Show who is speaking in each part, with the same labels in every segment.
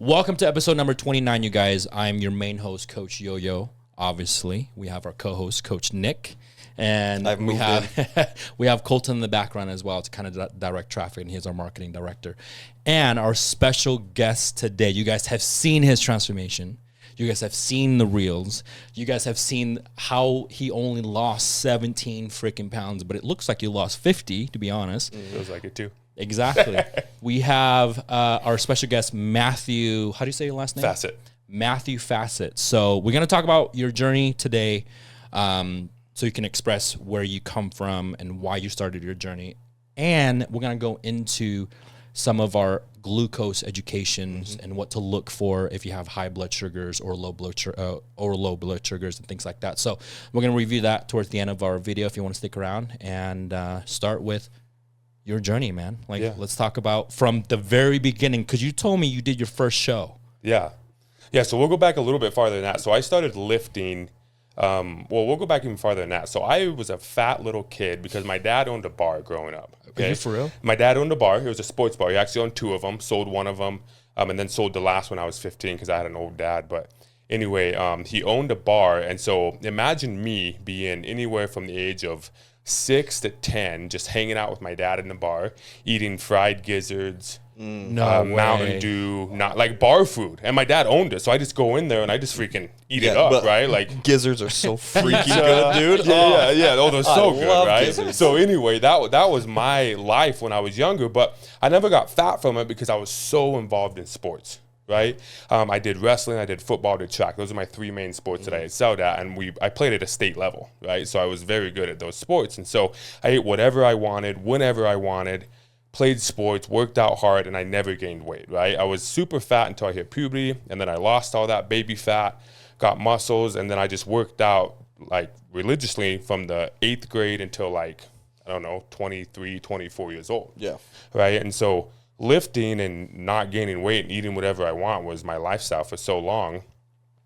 Speaker 1: Welcome to episode number 29, you guys. I'm your main host, Coach YoYo. Obviously, we have our co-host, Coach Nik, and we have Colton in the background as well to kind of direct traffic, and he's our marketing director. And our special guest today, you guys have seen his transformation. You guys have seen the reels. You guys have seen how he only lost 17 freaking pounds, but it looks like you lost 50, to be honest.
Speaker 2: Feels like it too.
Speaker 1: Exactly. We have our special guest, Matthew. How do you say your last name?
Speaker 2: Fassett.
Speaker 1: Matthew Fassett. So we're going to talk about your journey today, so you can express where you come from and why you started your journey. And we're going to go into some of our glucose educations and what to look for if you have high blood sugars or low blood sugars and things like that. So we're going to review that towards the end of our video if you want to stick around, and start with your journey, man. Let's talk about from the very beginning, because you told me you did your first show.
Speaker 2: Yeah. So we'll go back a little bit farther than that. So I started lifting. We'll go back even farther than that. So I was a fat little kid because my dad owned a bar growing up. Okay?
Speaker 1: Are you for real?
Speaker 2: My dad owned a bar. It was a sports bar. He actually owned two of them, sold one of them, and then sold the last when I was 15 because I had an old dad. But anyway, he owned a bar. And so imagine me being anywhere from the age of 6 to 10, just hanging out with my dad in the bar, eating fried gizzards, Mountain Dew, not like bar food. And my dad owned it, so I just go in there and I just freaking eat it up, right? Like
Speaker 3: gizzards are so freaky good, dude.
Speaker 2: Yeah. Oh, they're so good, right?
Speaker 3: Gizzards.
Speaker 2: So anyway, that was my life when I was younger, but I never got fat from it because I was so involved in sports. Right. I did wrestling, I did football, I did track. Those are my three main sports that I excelled at. And I played at a state level. Right. So I was very good at those sports. And so I ate whatever I wanted, whenever I wanted, played sports, worked out hard, and I never gained weight. Right. I was super fat until I hit puberty. And then I lost all that baby fat, got muscles. And then I just worked out like religiously from the 8th grade until 23, 24 years old.
Speaker 3: Yeah.
Speaker 2: Right. And so lifting and not gaining weight and eating whatever I want was my lifestyle for so long.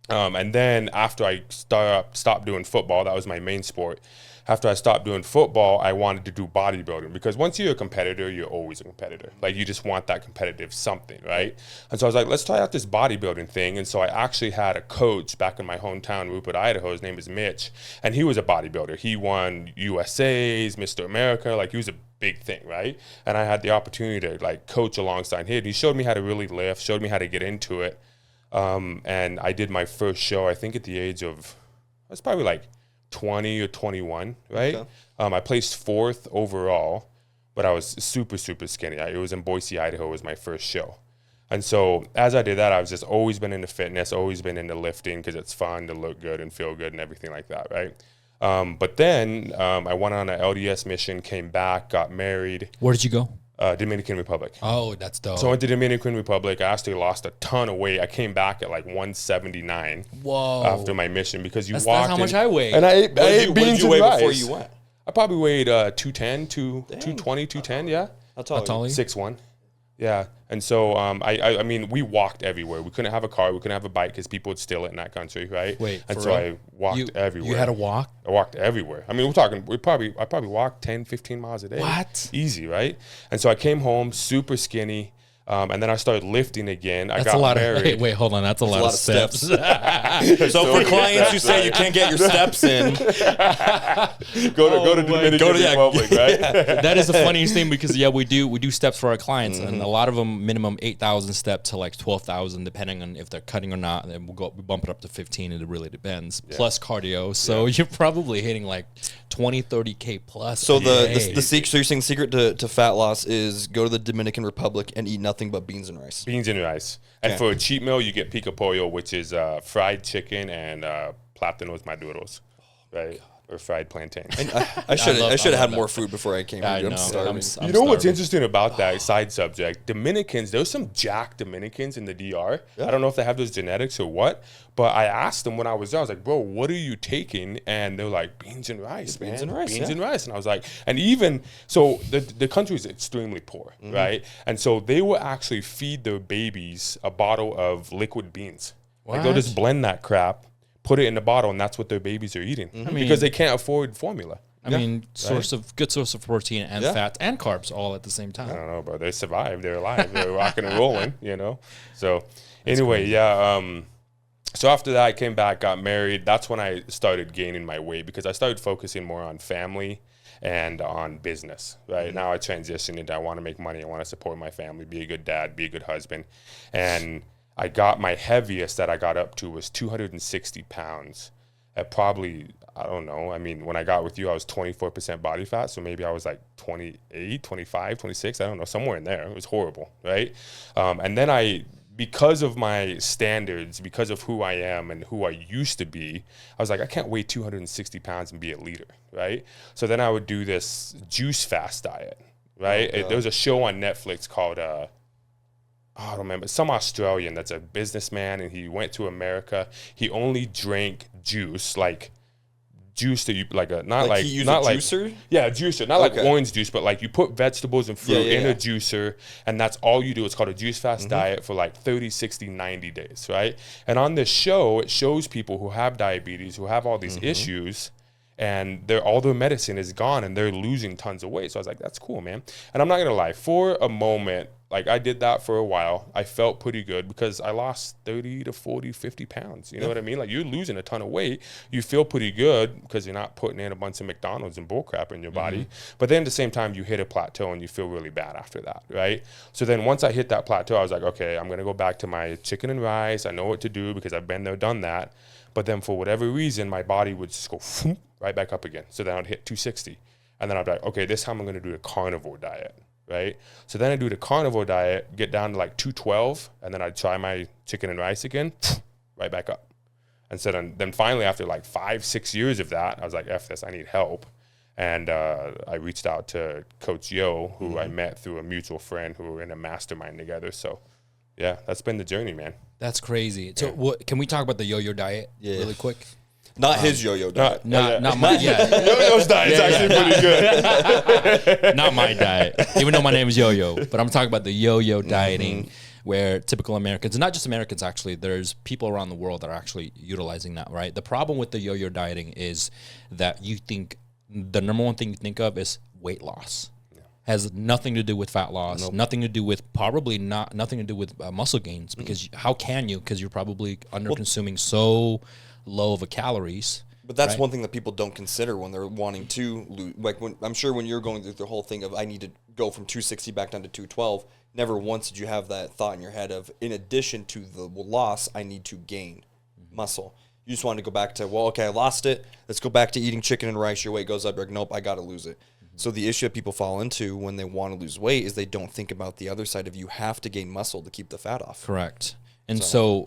Speaker 2: And then after I stopped doing football, that was my main sport. After I stopped doing football, I wanted to do bodybuilding because once you're a competitor, you're always a competitor. Like you just want that competitive something, right? And so I was like, let's try out this bodybuilding thing. And so I actually had a coach back in my hometown, Rupert, Idaho. His name is Mitch. And he was a bodybuilder. He won USA's, Mr. America. Like he was a big thing, right? And I had the opportunity to like coach alongside him. He showed me how to really lift, showed me how to get into it. And I did my first show, I think at the age of, I was probably like 20 or 21, right? Okay. I placed 4th overall, but I was super, super skinny. It was in Boise, Idaho, was my first show. And so as I did that, I was just always been into fitness, always been into lifting because it's fun to look good and feel good and everything like that, right? But then I went on an LDS mission, came back, got married.
Speaker 1: Where did you go?
Speaker 2: Dominican Republic.
Speaker 1: Oh, that's dope.
Speaker 2: So I went to Dominican Republic. I actually lost a ton of weight. I came back at like 179.
Speaker 1: Whoa.
Speaker 2: After my mission because
Speaker 1: that's how much I weighed.
Speaker 2: And I ate beans and rice.
Speaker 3: Before you went?
Speaker 2: I probably weighed 210, 220, 210, yeah.
Speaker 3: How tall are you?
Speaker 2: 6'1". Yeah. And so, I mean, we walked everywhere. We couldn't have a car. We couldn't have a bike because people would steal it in that country, right?
Speaker 1: Wait,
Speaker 2: and so I walked everywhere.
Speaker 1: You had to walk?
Speaker 2: I walked everywhere. I mean, I probably walked 10, 15 miles a day.
Speaker 1: What?
Speaker 2: Easy, right? And so I came home super skinny. And then I started lifting again.
Speaker 1: That's a lot of, wait, hold on. That's a lot of steps.
Speaker 3: So for clients who say you can't get your steps in,
Speaker 2: go to Dominican Republic, right?
Speaker 1: That is the funniest thing because we do steps for our clients, and a lot of them minimum 8,000 steps to like 12,000, depending on if they're cutting or not. And then we bump it up to 15, and it really depends. Yeah. Plus cardio, so you're probably hitting like 20, 30K plus.
Speaker 3: So the secret, so you're saying the secret to fat loss is go to the Dominican Republic and eat nothing but beans and rice.
Speaker 2: Beans and rice. And for a cheat meal, you get pico pollo, which is fried chicken and plátanos maduros, right? Or fried plantain.
Speaker 3: I should have had more food before I came here. I'm starving.
Speaker 2: You know what's interesting about that side subject? Dominicans, there's some jacked Dominicans in the DR. Yeah. I don't know if they have those genetics or what, but I asked them when I was there, I was like, bro, what are you taking? And they're like, beans and rice, man. Beans and rice. And I was like, and even, so the country is extremely poor, right? And so they will actually feed their babies a bottle of liquid beans. What? Like they'll just blend that crap, put it in the bottle, and that's what their babies are eating because they can't afford formula.
Speaker 1: I mean, good source of protein and fats and carbs all at the same time.
Speaker 2: I don't know, bro. They survived. They're alive. They're rocking and rolling, you know? So Anyway, so after that, I came back, got married. That's when I started gaining my weight because I started focusing more on family and on business, right? Now I transitioned into I want to make money. I want to support my family, be a good dad, be a good husband. And I got my heaviest that I got up to was 260 pounds at probably, I don't know. I mean, when I got with you, I was 24% body fat. So maybe I was like 28, 25, 26. I don't know, somewhere in there. It was horrible, right? And then because of my standards, because of who I am and who I used to be, I was like, I can't weigh 260 pounds and be a leader, right? So then I would do this juice fast diet, right? There was a show on Netflix called, I don't remember, some Australian that's a businessman, and he went to America. He only drank juice, like juice that you like a not like
Speaker 3: he used
Speaker 2: not
Speaker 3: a
Speaker 2: like
Speaker 3: juicer?
Speaker 2: Yeah, juicer, not like orange juice, but like you put vegetables and fruit in a juicer, and that's all you do. It's called a juice fast diet for like 30, 60, 90 days, right? And on this show, it shows people who have diabetes, who have all these issues, and all their medicine is gone and they're losing tons of weight. So I was like, that's cool, man. And I'm not gonna lie, for a moment, like I did that for a while. I felt pretty good because I lost 30 to 40, 50 pounds. You know what I mean? Like you're losing a ton of weight. You feel pretty good because you're not putting in a bunch of McDonald's and bull crap in your body. But then at the same time, you hit a plateau and you feel really bad after that, right? So then once I hit that plateau, I was like, okay, I'm going to go back to my chicken and rice. I know what to do because I've been there, done that. But then for whatever reason, my body would just go right back up again. So then I'd hit 260. And then I'd be like, okay, this time I'm going to do a carnivore diet. Right? So then I do the carnivore diet, get down to like 212, and then I try my chicken and rice again, right back up. And so then finally, after like 5-6 years of that, I was like, F this, I need help. And I reached out to Coach Yo, who I met through a mutual friend who were in a mastermind together. So yeah, that's been the journey, man.
Speaker 1: That's crazy. So can we talk about the yo-yo diet really quick?
Speaker 3: Not his yo-yo diet.
Speaker 1: Not my
Speaker 2: Yo-Yo's diet is actually pretty good.
Speaker 1: not my diet, even though my name is Yo-Yo. But I'm talking about the yo-yo dieting, where typical Americans, and not just Americans actually, there's people around the world that are actually utilizing that, right? The problem with the yo-yo dieting is that you think the number one thing you think of is weight loss. Has nothing to do with fat loss, nothing to do with nothing to do with muscle gains, because how can you? Because you're probably under consuming so low of a calories.
Speaker 3: But that's one thing that people don't consider when they're wanting to lose. Like I'm sure when you're going through the whole thing of I need to go from 260 back down to 212, never once did you have that thought in your head of, in addition to the loss, I need to gain muscle. You just wanted to go back to, well, okay, I lost it. Let's go back to eating chicken and rice. Your weight goes up. You're like, nope, I got to lose it. So the issue that people fall into when they want to lose weight is they don't think about the other side of you have to gain muscle to keep the fat off.
Speaker 1: Correct. And so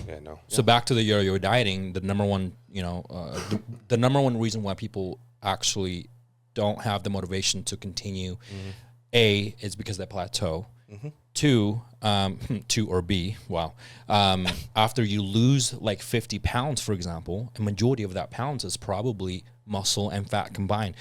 Speaker 1: back to the yo-yo dieting, the number one, the number one reason why people actually don't have the motivation to continue, A, is because they plateau. Two, or B, after you lose like 50 pounds, for example, a majority of that pounds is probably muscle and fat combined.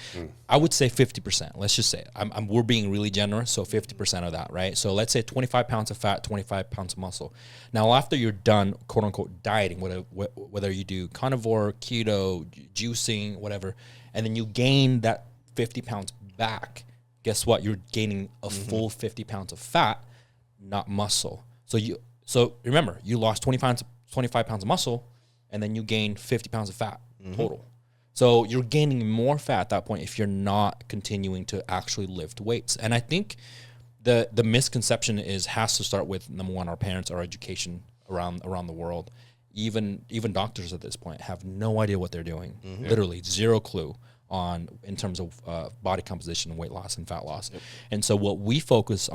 Speaker 1: I would say 50%. Let's just say we're being really generous, so 50% of that, right? So let's say 25 pounds of fat, 25 pounds of muscle. Now, after you're done, quote unquote, dieting, whether you do carnivore, keto, juicing, whatever, and then you gain that 50 pounds back, guess what? You're gaining a full 50 pounds of fat, not muscle. So remember, you lost 25 pounds of muscle, and then you gained 50 pounds of fat total. So you're gaining more fat at that point if you're not continuing to actually lift weights. And I think the misconception has to start with, number one, our parents, our education around the world. Even doctors at this point have no idea what they're doing. Literally zero clue in terms of body composition, weight loss, and fat loss. And so what we focus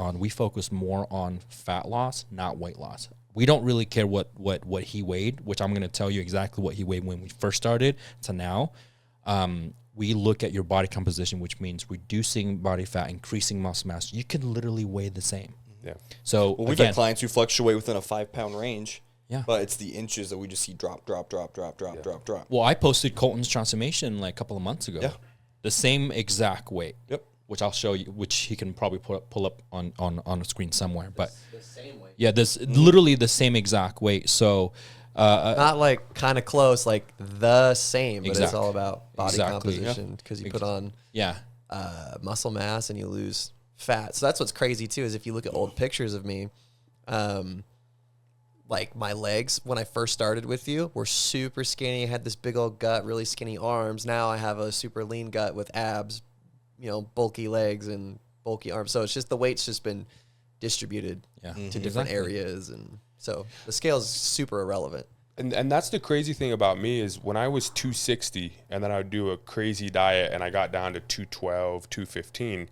Speaker 1: more on fat loss, not weight loss. We don't really care what he weighed, which I'm going to tell you exactly what he weighed when we first started to now. We look at your body composition, which means reducing body fat, increasing muscle mass. You can literally weigh the same. Yeah. So
Speaker 3: we've had clients who fluctuate within a 5-pound range.
Speaker 1: Yeah.
Speaker 3: But it's the inches that we just see drop.
Speaker 1: Well, I posted Colton's transformation like a couple of months ago. Yeah. The same exact weight. Yep. Which I'll show you, which he can probably pull up on a screen somewhere. But
Speaker 4: the same weight.
Speaker 1: Yeah, this literally the same exact weight. So
Speaker 4: not like kind of close, like the same, but it's all about body composition because you put on muscle mass and you lose fat. So that's what's crazy too, is if you look at old pictures of me, like my legs when I first started with you were super skinny. I had this big old gut, really skinny arms. Now I have a super lean gut with abs, bulky legs and bulky arms. So it's just the weight's just been distributed to different areas. And so the scale is super irrelevant.
Speaker 2: And that's the crazy thing about me is when I was 260 and then I would do a crazy diet and I got down to 212, 215,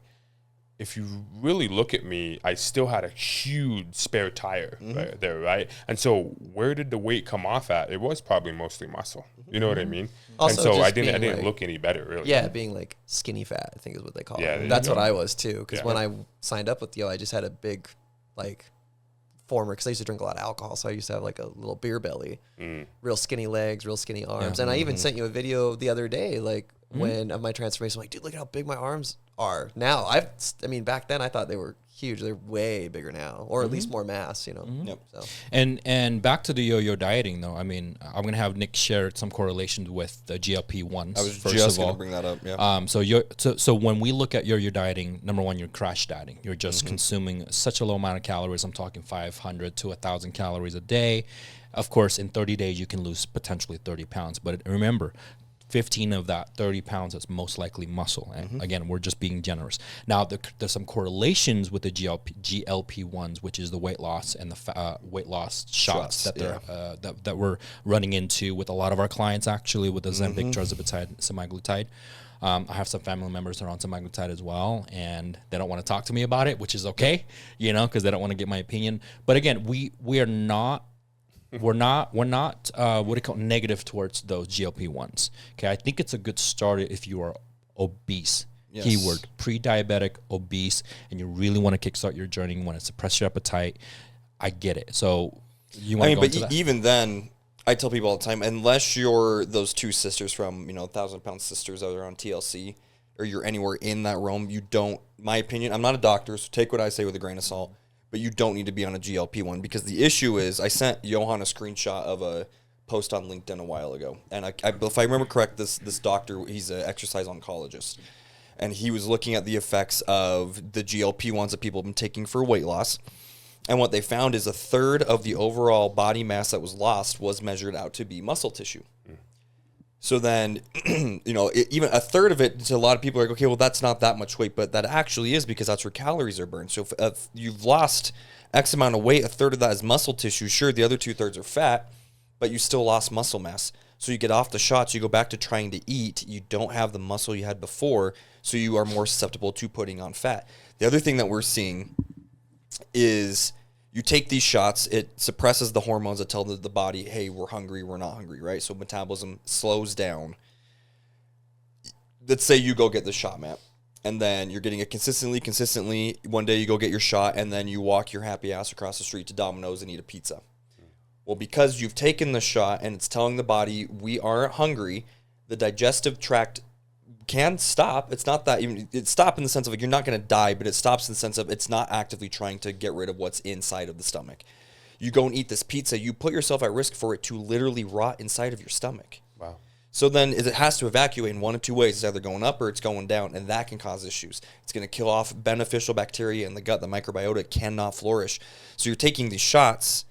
Speaker 2: if you really look at me, I still had a huge spare tire right there, right? And so where did the weight come off at? It was probably mostly muscle. You know what I mean?
Speaker 4: Also,
Speaker 2: and so I didn't look any better, really.
Speaker 4: Yeah, being like skinny fat, I think is what they call it. That's what I was too. Because when I signed up with you, I just had a big, because I used to drink a lot of alcohol, so I used to have like a little beer belly, real skinny legs, real skinny arms. And I even sent you a video the other day, when of my transformation. I'm like, dude, look at how big my arms are now. Back then I thought they were huge. They're way bigger now, or at least more mass,
Speaker 3: Yep. So.
Speaker 1: And back to the yo-yo dieting though. I'm gonna have Nick share some correlations with the GLP-1s.
Speaker 3: I was just gonna bring that up. Yeah.
Speaker 1: So when we look at yo-yo dieting, number one, you're crash dieting. You're just consuming such a low amount of calories. I'm talking 500 to 1,000 calories a day. Of course, in 30 days you can lose potentially 30 pounds. But remember, 15 of that 30 pounds is most likely muscle. And again, we're just being generous. Now, there's some correlations with the GLP-1s, which is the weight loss and the weight loss shots that we're running into with a lot of our clients, actually, with the Ozempic, tirzepatide, semaglutide. I have some family members that are on semaglutide as well, and they don't want to talk to me about it, which is okay, because they don't want to get my opinion. But again, we're not negative towards those GLP-1s. Okay, I think it's a good start if you are obese. Yes. Keyword, pre-diabetic, obese, and you really want to kickstart your journey, you want to suppress your appetite. I get it. So you want to go into that?
Speaker 3: Even then, I tell people all the time, unless you're those two sisters from, 1,000-pound sisters that are on TLC, or you're anywhere in that realm, you don't, my opinion, I'm not a doctor, so take what I say with a grain of salt, but you don't need to be on a GLP-1, because the issue is, I sent Johan a screenshot of a post on LinkedIn a while ago, and if I remember correct, this doctor, he's an exercise oncologist, and he was looking at the effects of the GLP-1s that people have been taking for weight loss, and what they found is a third of the overall body mass that was lost was measured out to be muscle tissue. So then, even a third of it, to a lot of people are like, okay, well, that's not that much weight, but that actually is, because that's where calories are burned. So if you've lost X amount of weight, a third of that is muscle tissue. Sure, the other 2/3 are fat, but you still lost muscle mass. So you get off the shots, you go back to trying to eat, you don't have the muscle you had before, so you are more susceptible to putting on fat. The other thing that we're seeing is you take these shots, it suppresses the hormones that tell the body, hey, we're hungry, we're not hungry, right? So metabolism slows down. Let's say you go get the shot, Matt, and then you're getting it consistently. One day you go get your shot, and then you walk your happy ass across the street to Domino's and eat a pizza. Well, because you've taken the shot and it's telling the body we aren't hungry, the digestive tract can stop. It's not that even, it stops in the sense of, like, you're not going to die, but it stops in the sense of it's not actively trying to get rid of what's inside of the stomach. You go and eat this pizza, you put yourself at risk for it to literally rot inside of your stomach.
Speaker 2: Wow.
Speaker 3: So then it has to evacuate in one of two ways. It's either going up or it's going down, and that can cause issues. It's going to kill off beneficial bacteria in the gut. The microbiota cannot flourish. So you're taking these shots,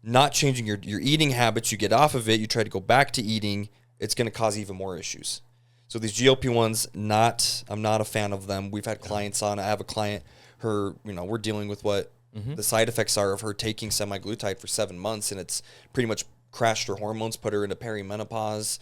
Speaker 3: not changing your eating habits. You get off of it, you try to go back to eating, it's going to cause even more issues. So these GLP-1s, I'm not a fan of them. We've had clients on. I have a client, we're dealing with what the side effects are of her taking semaglutide for 7 months, and it's pretty much crashed her hormones, put her into perimenopause.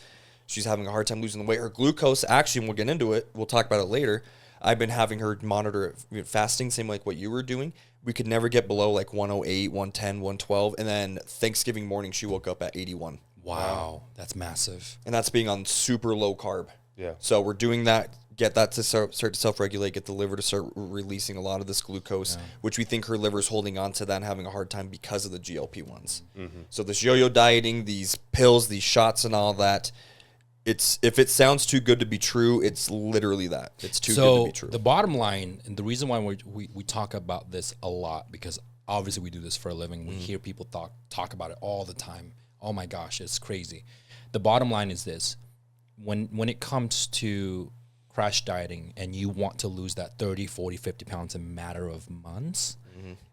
Speaker 3: She's having a hard time losing the weight. Her glucose, actually, and we'll get into it, we'll talk about it later, I've been having her monitor fasting, same like what you were doing. We could never get below like 108, 110, 112, and then Thanksgiving morning, she woke up at 81.
Speaker 1: Wow, that's massive.
Speaker 3: And that's being on super low carb.
Speaker 2: Yeah.
Speaker 3: So we're doing that, get that to start to self-regulate, get the liver to start releasing a lot of this glucose, which we think her liver is holding on to that and having a hard time because of the GLP-1s. So this yo-yo dieting, these pills, these shots and all that, if it sounds too good to be true, it's literally that. It's too good to be true.
Speaker 1: The bottom line, and the reason why we talk about this a lot, because obviously we do this for a living. We hear people talk about it all the time. Oh my gosh, it's crazy. The bottom line is this. When it comes to crash dieting and you want to lose that 30, 40, 50 pounds in a matter of months,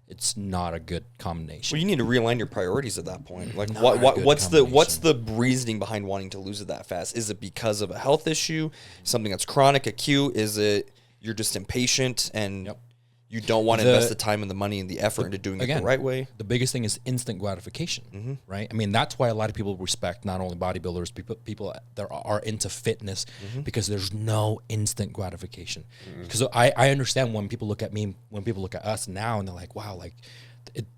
Speaker 1: it's not a good combination.
Speaker 3: Well, you need to realign your priorities at that point. Like, what's the reasoning behind wanting to lose it that fast? Is it because of a health issue, something that's chronic, acute? Is it you're just impatient and you don't want to invest the time and the money and the effort into doing it the right way?
Speaker 1: The biggest thing is instant gratification, right? I mean, that's why a lot of people respect not only bodybuilders, people that are into fitness, because there's no instant gratification. Because I understand when people look at me, when people look at us now, and they're like, wow, like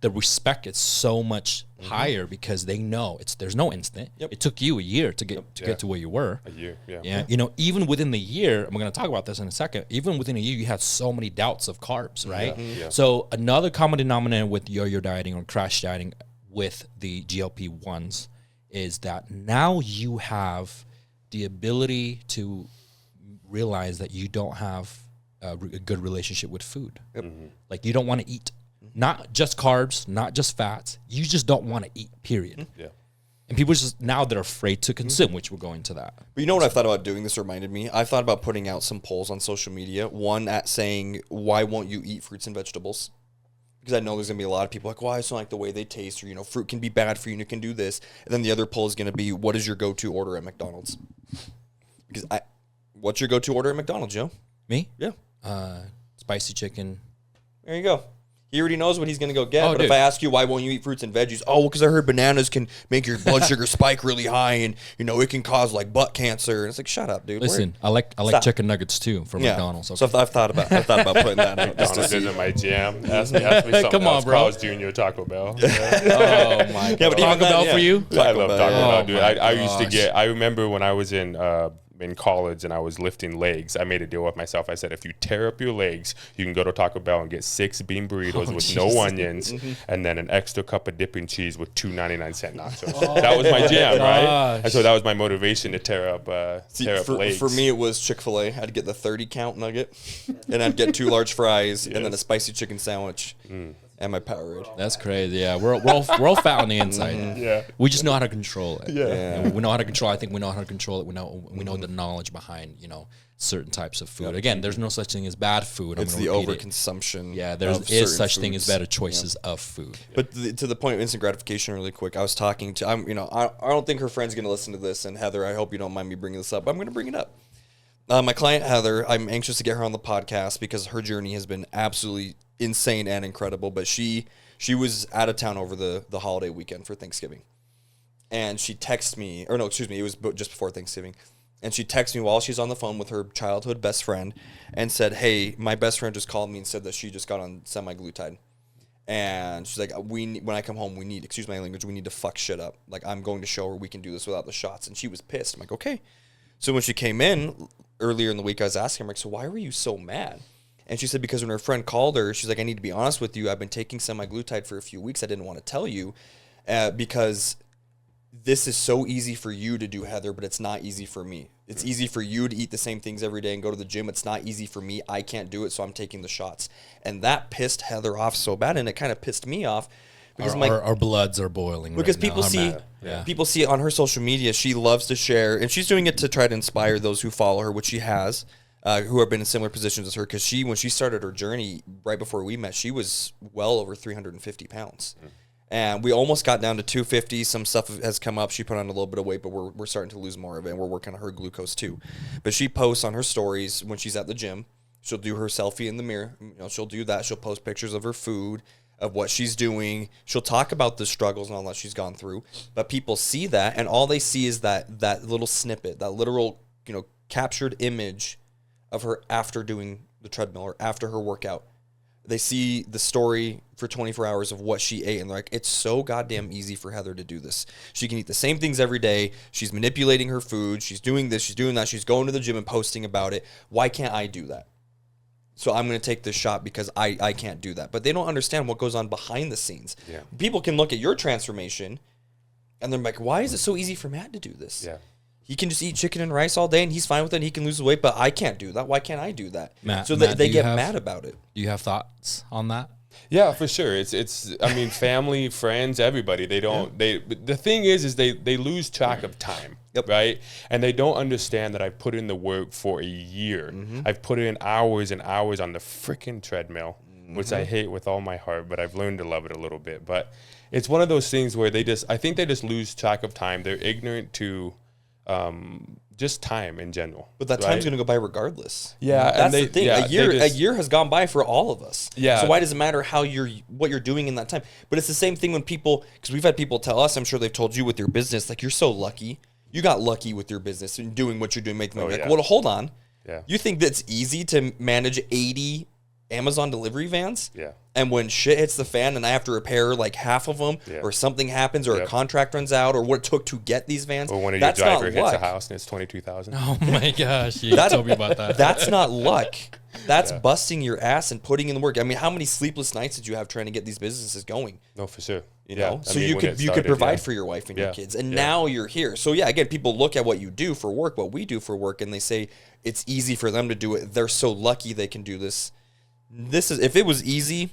Speaker 1: the respect is so much higher because they know there's no instant. It took you a year to get to where you were.
Speaker 2: A year,
Speaker 1: yeah. You know, even within the year, and we're going to talk about this in a second, even within a year, you had so many doubts of carbs, right? So another common denominator with yo-yo dieting or crash dieting with the GLP-1s is that now you have the ability to realize that you don't have a good relationship with food. Like, you don't want to eat. Not just carbs, not just fats. You just don't want to eat, period. And people just, now they're afraid to consume, which we'll go into that.
Speaker 3: But you know what I thought about doing? This reminded me. I thought about putting out some polls on social media. One at saying, why won't you eat fruits and vegetables? Because I know there's going to be a lot of people like, well, I just don't like the way they taste, or, you know, fruit can be bad for you and it can do this. And then the other poll is going to be, what is your go-to order at McDonald's? Because what's your go-to order at McDonald's, Joe?
Speaker 1: Me?
Speaker 3: Yeah.
Speaker 1: Spicy chicken.
Speaker 3: There you go. He already knows what he's going to go get.
Speaker 1: Oh,
Speaker 3: but
Speaker 1: dude.
Speaker 3: if I ask you, why won't you eat fruits and veggies? Oh, well, because I heard bananas can make your blood sugar spike really high, and, you know, it can cause, like, butt cancer. And it's like, shut up, dude.
Speaker 1: Listen, I like chicken nuggets, too, from McDonald's. Okay.
Speaker 3: So I've thought about putting that out.
Speaker 2: McDonald's isn't my jam. Ask me something
Speaker 1: Come on,
Speaker 2: else.
Speaker 1: bro.
Speaker 2: Carl's Jr. Taco Bell.
Speaker 1: Oh, my God.
Speaker 3: Yeah, but even
Speaker 1: Taco Bell for you?
Speaker 2: I love Taco Bell, dude.
Speaker 1: my
Speaker 2: I used to
Speaker 1: gosh.
Speaker 2: I remember when I was in college and I was lifting legs, I made a deal with myself. I said, if you tear up your legs, you can go to Taco Bell and get 6 bean burritos with no onions and then an extra cup of dipping cheese with 2 99-cent nachos. That was my jam, right? And so that was my motivation to tear up legs.
Speaker 3: For me, it was Chick-fil-A. I'd get the 30 count nugget, and I'd get 2 large fries, and then a spicy chicken sandwich. And my Powerade.
Speaker 1: That's crazy. Yeah, we're all fat on the inside.
Speaker 2: Yeah.
Speaker 1: We just know how to control it.
Speaker 2: Yeah.
Speaker 1: And we know how to control. I think we know how to control it. We know the knowledge behind, you know, certain types of food. Again, there's no such thing as bad food.
Speaker 3: It's the overconsumption.
Speaker 1: Yeah, there is such thing as better choices of food.
Speaker 3: But to the point of instant gratification, really quick, I was talking to, I don't think her friend's going to listen to this. And Heather, I hope you don't mind me bringing this up. I'm going to bring it up. My client, Heather, I'm anxious to get her on the podcast because her journey has been absolutely insane and incredible. But she was out of town over the holiday weekend for Thanksgiving. And she texted me, it was just before Thanksgiving. And she texted me while she's on the phone with her childhood best friend and said, hey, my best friend just called me and said that she just got on semaglutide. And she's like, when I come home, we need to fuck shit up. Like, I'm going to show her we can do this without the shots. And she was pissed. I'm like, okay. So when she came in earlier in the week, I was asking her, like, so why were you so mad? And she said, because when her friend called her, she's like, I need to be honest with you. I've been taking semaglutide for a few weeks. I didn't want to tell you because this is so easy for you to do, Heather, but it's not easy for me. It's easy for you to eat the same things every day and go to the gym. It's not easy for me. I can't do it, so I'm taking the shots. And that pissed Heather off so bad, and it kind of pissed me off. Because
Speaker 1: our bloods are boiling.
Speaker 3: Because
Speaker 1: right
Speaker 3: people
Speaker 1: now.
Speaker 3: people see it on her social media. She loves to share, and she's doing it to try to inspire those who follow her, which she has, who have been in similar positions as her. Because when she started her journey right before we met, she was well over 350 pounds. And we almost got down to 250. Some stuff has come up. She put on a little bit of weight, but we're starting to lose more of it, and we're working on her glucose too. But she posts on her stories when she's at the gym. She'll do her selfie in the mirror. She'll do that. She'll post pictures of her food, of what she's doing. She'll talk about the struggles and all that she's gone through. But people see that, and all they see is that little snippet, that literal, captured image of her after doing the treadmill or after her workout. They see the story for 24 hours of what she ate, and they're like, it's so goddamn easy for Heather to do this. She can eat the same things every day. She's manipulating her food. She's doing this. She's doing that. She's going to the gym and posting about it. Why can't I do that? So I'm going to take this shot because I can't do that. But they don't understand what goes on behind the scenes. Yeah. People can look at your transformation, and they're like, why is it so easy for Matt to do this? Yeah. He can just eat chicken and rice all day, and he's fine with it, and he can lose the weight, but I can't do that. Why can't I do that?
Speaker 1: Matt,
Speaker 3: they get mad about it.
Speaker 1: Do you have thoughts on that?
Speaker 2: Yeah, for sure. It's I mean, family, friends, everybody. The thing is they lose track of time. Yep. Right? And they don't understand that I've put in the work for a year. I've put in hours and hours on the freaking treadmill. which I hate with all my heart, but I've learned to love it a little bit. But it's one of those things where I think they just lose track of time. They're ignorant to just time in general.
Speaker 3: But that time's going to go by regardless.
Speaker 2: Yeah,
Speaker 3: that's the thing. A year has gone by for all of us.
Speaker 2: Yeah.
Speaker 3: So why does it matter what you're doing in that time? But it's the same thing when people, because we've had people tell us, I'm sure they've told you with your business, like, you're so lucky. You got lucky with your business and doing what you're doing, making money. Like, well, hold on.
Speaker 2: Yeah.
Speaker 3: You think that's easy to manage 80 Amazon delivery vans?
Speaker 2: Yeah.
Speaker 3: And when shit hits the fan and I have to repair like half of them, or something happens, or a contract runs out, or what it took to get these vans,
Speaker 2: or one of your driver hits a house and it's $22,000.
Speaker 1: Oh my gosh, you told me about that.
Speaker 3: That's not luck. That's busting your ass and putting in the work. I mean, how many sleepless nights did you have trying to get these businesses going?
Speaker 2: No, for sure.
Speaker 3: You know, so you could provide for your wife and your kids, and now you're here. So again, people look at what you do for work, what we do for work, and they say it's easy for them to do it. They're so lucky they can do this. If it was easy,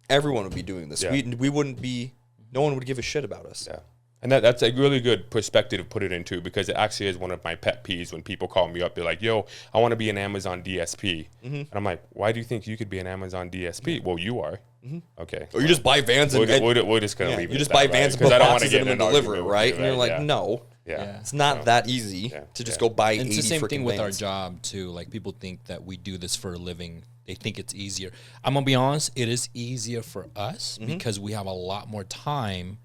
Speaker 3: everyone would be doing this. Yeah. We wouldn't be. No one would give a shit about us.
Speaker 2: Yeah. And that's a really good perspective to put it into, because it actually is one of my pet peeves when people call me up. They're like, yo, I want to be an Amazon DSP. And I'm like, why do you think you could be an Amazon DSP? Well, you are. Okay.
Speaker 3: Or you just buy vans and
Speaker 2: we're just going to leave it.
Speaker 3: You just buy vans and put boxes in them and deliver it, right? And you're like, no.
Speaker 2: Yeah.
Speaker 3: It's not that easy to just go buy 80 freaking vans.
Speaker 1: It's the same thing with our job, too. Like, people think that we do this for a living. They think it's easier. I'm going to be honest, it is easier for us because we have a lot more time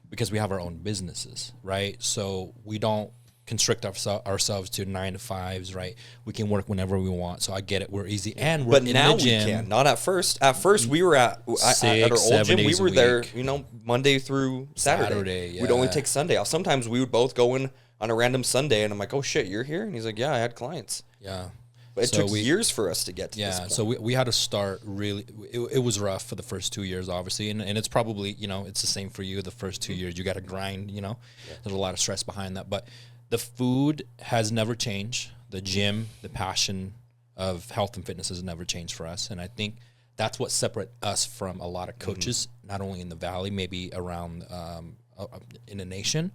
Speaker 1: because we have our own businesses, right? So we don't constrict ourselves to 9 to 5s, right? We can work whenever we want. So I get it. We're easy. And we're in
Speaker 3: now
Speaker 1: the gym.
Speaker 3: We can. Not at first. At first, we were at our old gym. We were there, Monday through Saturday. We'd only take Sunday off. Sometimes we would both go in on a random Sunday, and I'm like, oh, shit, you're here? And he's like, yeah, I had clients.
Speaker 1: Yeah.
Speaker 3: But it took years for us to get to this point.
Speaker 1: So we had to start really, it was rough for the first 2 years, obviously. And it's probably, it's the same for you. The first 2 years, you got to grind, There's a lot of stress behind that. But the food has never changed. The gym, the passion of health and fitness has never changed for us. And I think that's what separates us from a lot of coaches, not only in the Valley, maybe around in the nation,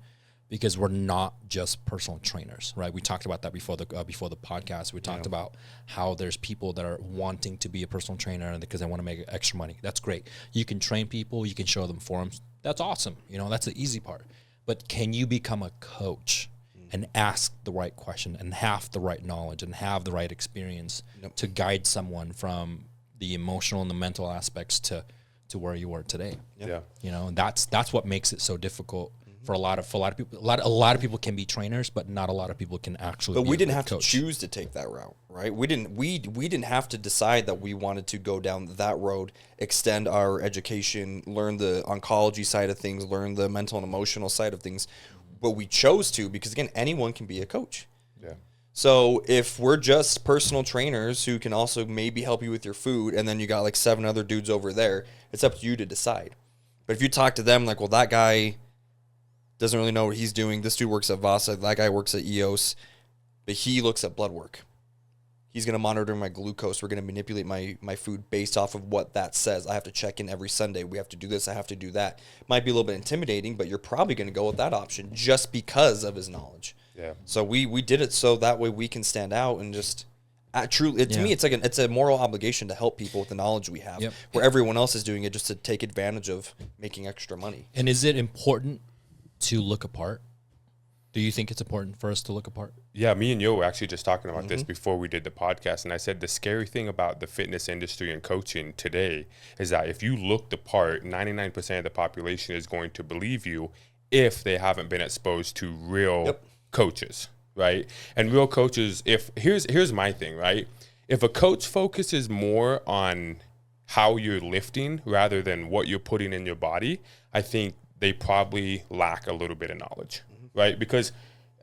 Speaker 1: because we're not just personal trainers, right? We talked about that before the podcast. We talked about how there's people that are wanting to be a personal trainer because they want to make extra money. That's great. You can train people. You can show them forms. That's awesome. That's the easy part. But can you become a coach and ask the right question and have the right knowledge and have the right experience to guide someone from the emotional and the mental aspects to where you are today?
Speaker 2: Yeah.
Speaker 1: And that's what makes it so difficult. For a lot of people, a lot of people can be trainers, but not a lot of people can actually.
Speaker 3: But
Speaker 1: be
Speaker 3: we didn't have
Speaker 1: coach.
Speaker 3: to choose to take that route, right? We didn't have to decide that we wanted to go down that road, extend our education, learn the oncology side of things, learn the mental and emotional side of things. But we chose to because again, anyone can be a coach.
Speaker 2: Yeah.
Speaker 3: So if we're just personal trainers who can also maybe help you with your food, and then you got like 7 other dudes over there, it's up to you to decide. But if you talk to them like, well, that guy doesn't really know what he's doing. This dude works at Fassett. That guy works at EOS, but he looks at blood work. He's going to monitor my glucose. We're going to manipulate my food based off of what that says. I have to check in every Sunday. We have to do this. I have to do that. Might be a little bit intimidating, but you're probably going to go with that option just because of his knowledge.
Speaker 2: Yeah.
Speaker 3: So we did it so that way we can stand out and just to me, it's a moral obligation to help people with the knowledge we have, where everyone else is doing it just to take advantage of making extra money.
Speaker 1: And is it important to look apart? Do you think it's important for us to look apart?
Speaker 2: Yeah, me and Yo were actually just talking about this before we did the podcast, and I said the scary thing about the fitness industry and coaching today is that if you look the part, 99% of the population is going to believe you if they haven't been exposed to real coaches, right? And real coaches, here's my thing, right? If a coach focuses more on how you're lifting rather than what you're putting in your body, I think they probably lack a little bit of knowledge, right? Because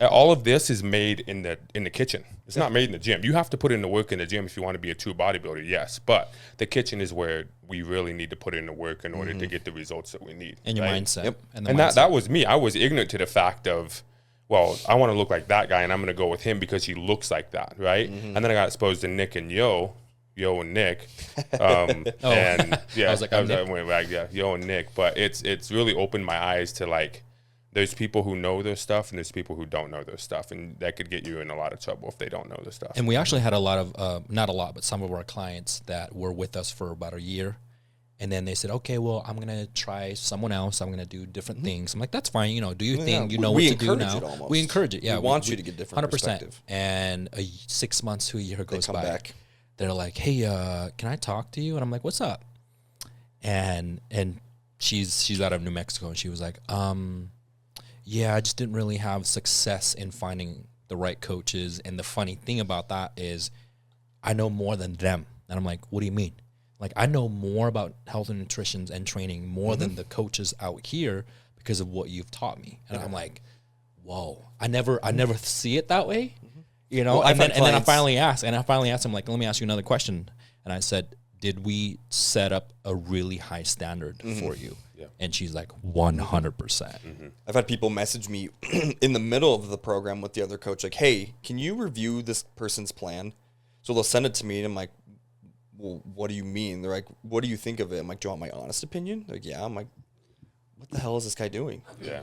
Speaker 2: all of this is made in the kitchen. It's not made in the gym. You have to put in the work in the gym if you want to be a true bodybuilder, yes. But the kitchen is where we really need to put in the work in order to get the results that we need.
Speaker 1: And your mindset.
Speaker 2: And that was me. I was ignorant to the fact of, well, I want to look like that guy, and I'm going to go with him because he looks like that, right? And then I got exposed to Nick and Yo and Nik, and I was like, Yo and Nik. But it's really opened my eyes to like there's people who know their stuff and there's people who don't know their stuff, and that could get you in a lot of trouble if they don't know their stuff.
Speaker 1: And we actually had a lot of, not a lot, but some of our clients that were with us for about a year. And then they said, okay, well, I'm going to try someone else. I'm going to do different things. I'm like, that's fine. You know, do your thing. You know what to do now. We encourage it. Yeah.
Speaker 3: We want you to get different 100%. Perspective.
Speaker 1: And 6 months to a year goes by. Back. They're like, hey, can I talk to you? And I'm like, what's up? And she's out of New Mexico. And she was like, yeah, I just didn't really have success in finding the right coaches. And the funny thing about that is I know more than them. And I'm like, what do you mean? Like, I know more about health and nutrition and training more than the coaches out here because of what you've taught me. And I'm like, whoa, I never see it that way, you know? Well, and then I finally asked him, like, let me ask you another question. And I said, did we set up a really high standard for you? Yeah. And she's like, 100%.
Speaker 3: I've had people message me in the middle of the program with the other coach, like, hey, can you review this person's plan? So they'll send it to me, and I'm like, well, what do you mean? They're like, what do you think of it? I'm like, do you want my honest opinion? They're like, yeah. I'm like, what the hell is this guy doing?
Speaker 2: Yeah.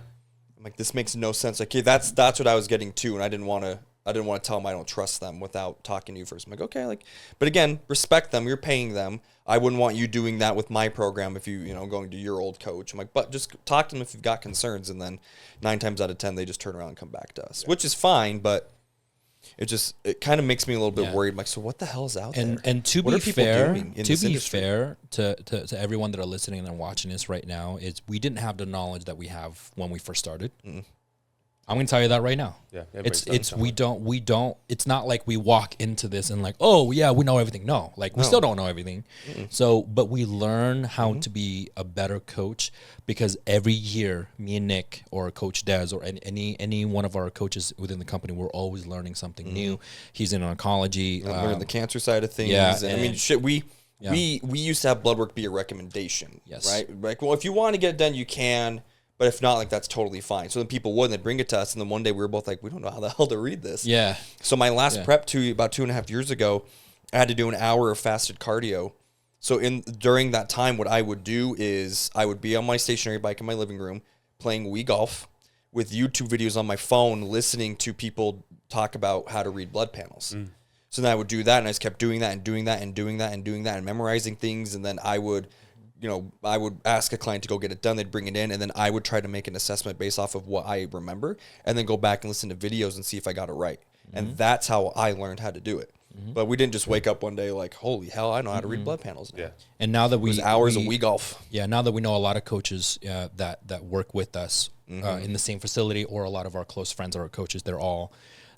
Speaker 3: I'm like, this makes no sense. Like, okay, that's what I was getting to, and I didn't want to tell them I don't trust them without talking to you first. I'm like, okay, like, but again, respect them. You're paying them. I wouldn't want you doing that with my program if you know, going to your old coach. I'm like, but just talk to them if you've got concerns, and then 9 times out of 10 they just turn around and come back to us, which is fine, but it kind of makes me a little bit worried. I'm like, so what the hell is out there?
Speaker 1: And to be fair to everyone that are listening and watching this right now, is we didn't have the knowledge that we have when we first started. I'm going to tell you that right now.
Speaker 2: Yeah,
Speaker 1: we don't. It's not like we walk into this and like, oh yeah, we know everything. No, like we still don't know everything. So, but we learn how to be a better coach, because every year, me and Nick or Coach Des or any one of our coaches within the company, we're always learning something new. He's in oncology.
Speaker 3: We're in the cancer side of things.
Speaker 1: Yeah,
Speaker 3: and I mean, shit, we used to have blood work be a recommendation.
Speaker 1: Yes.
Speaker 3: Right. Like, well, if you want to get it done, you can. But if not, like, that's totally fine. So then people would, and they'd bring it to us, and then one day we were both like, we don't know how the hell to read this.
Speaker 1: Yeah.
Speaker 3: So my last prep about 2.5 years ago, I had to do an hour of fasted cardio. So during that time, what I would do is I would be on my stationary bike in my living room playing Wii Golf with YouTube videos on my phone, listening to people talk about how to read blood panels. So then I would do that, and I just kept doing that and doing that and doing that and doing that and memorizing things, and then I would ask a client to go get it done. They'd bring it in, and then I would try to make an assessment based off of what I remember, and then go back and listen to videos and see if I got it right. And that's how I learned how to do it. But we didn't just wake up one day like, holy hell, I know how to read blood panels now.
Speaker 2: Yeah.
Speaker 1: And now that
Speaker 3: it was hours of Wii Golf.
Speaker 1: Yeah, now that we know a lot of coaches that work with us in the same facility, or a lot of our close friends are coaches, they're all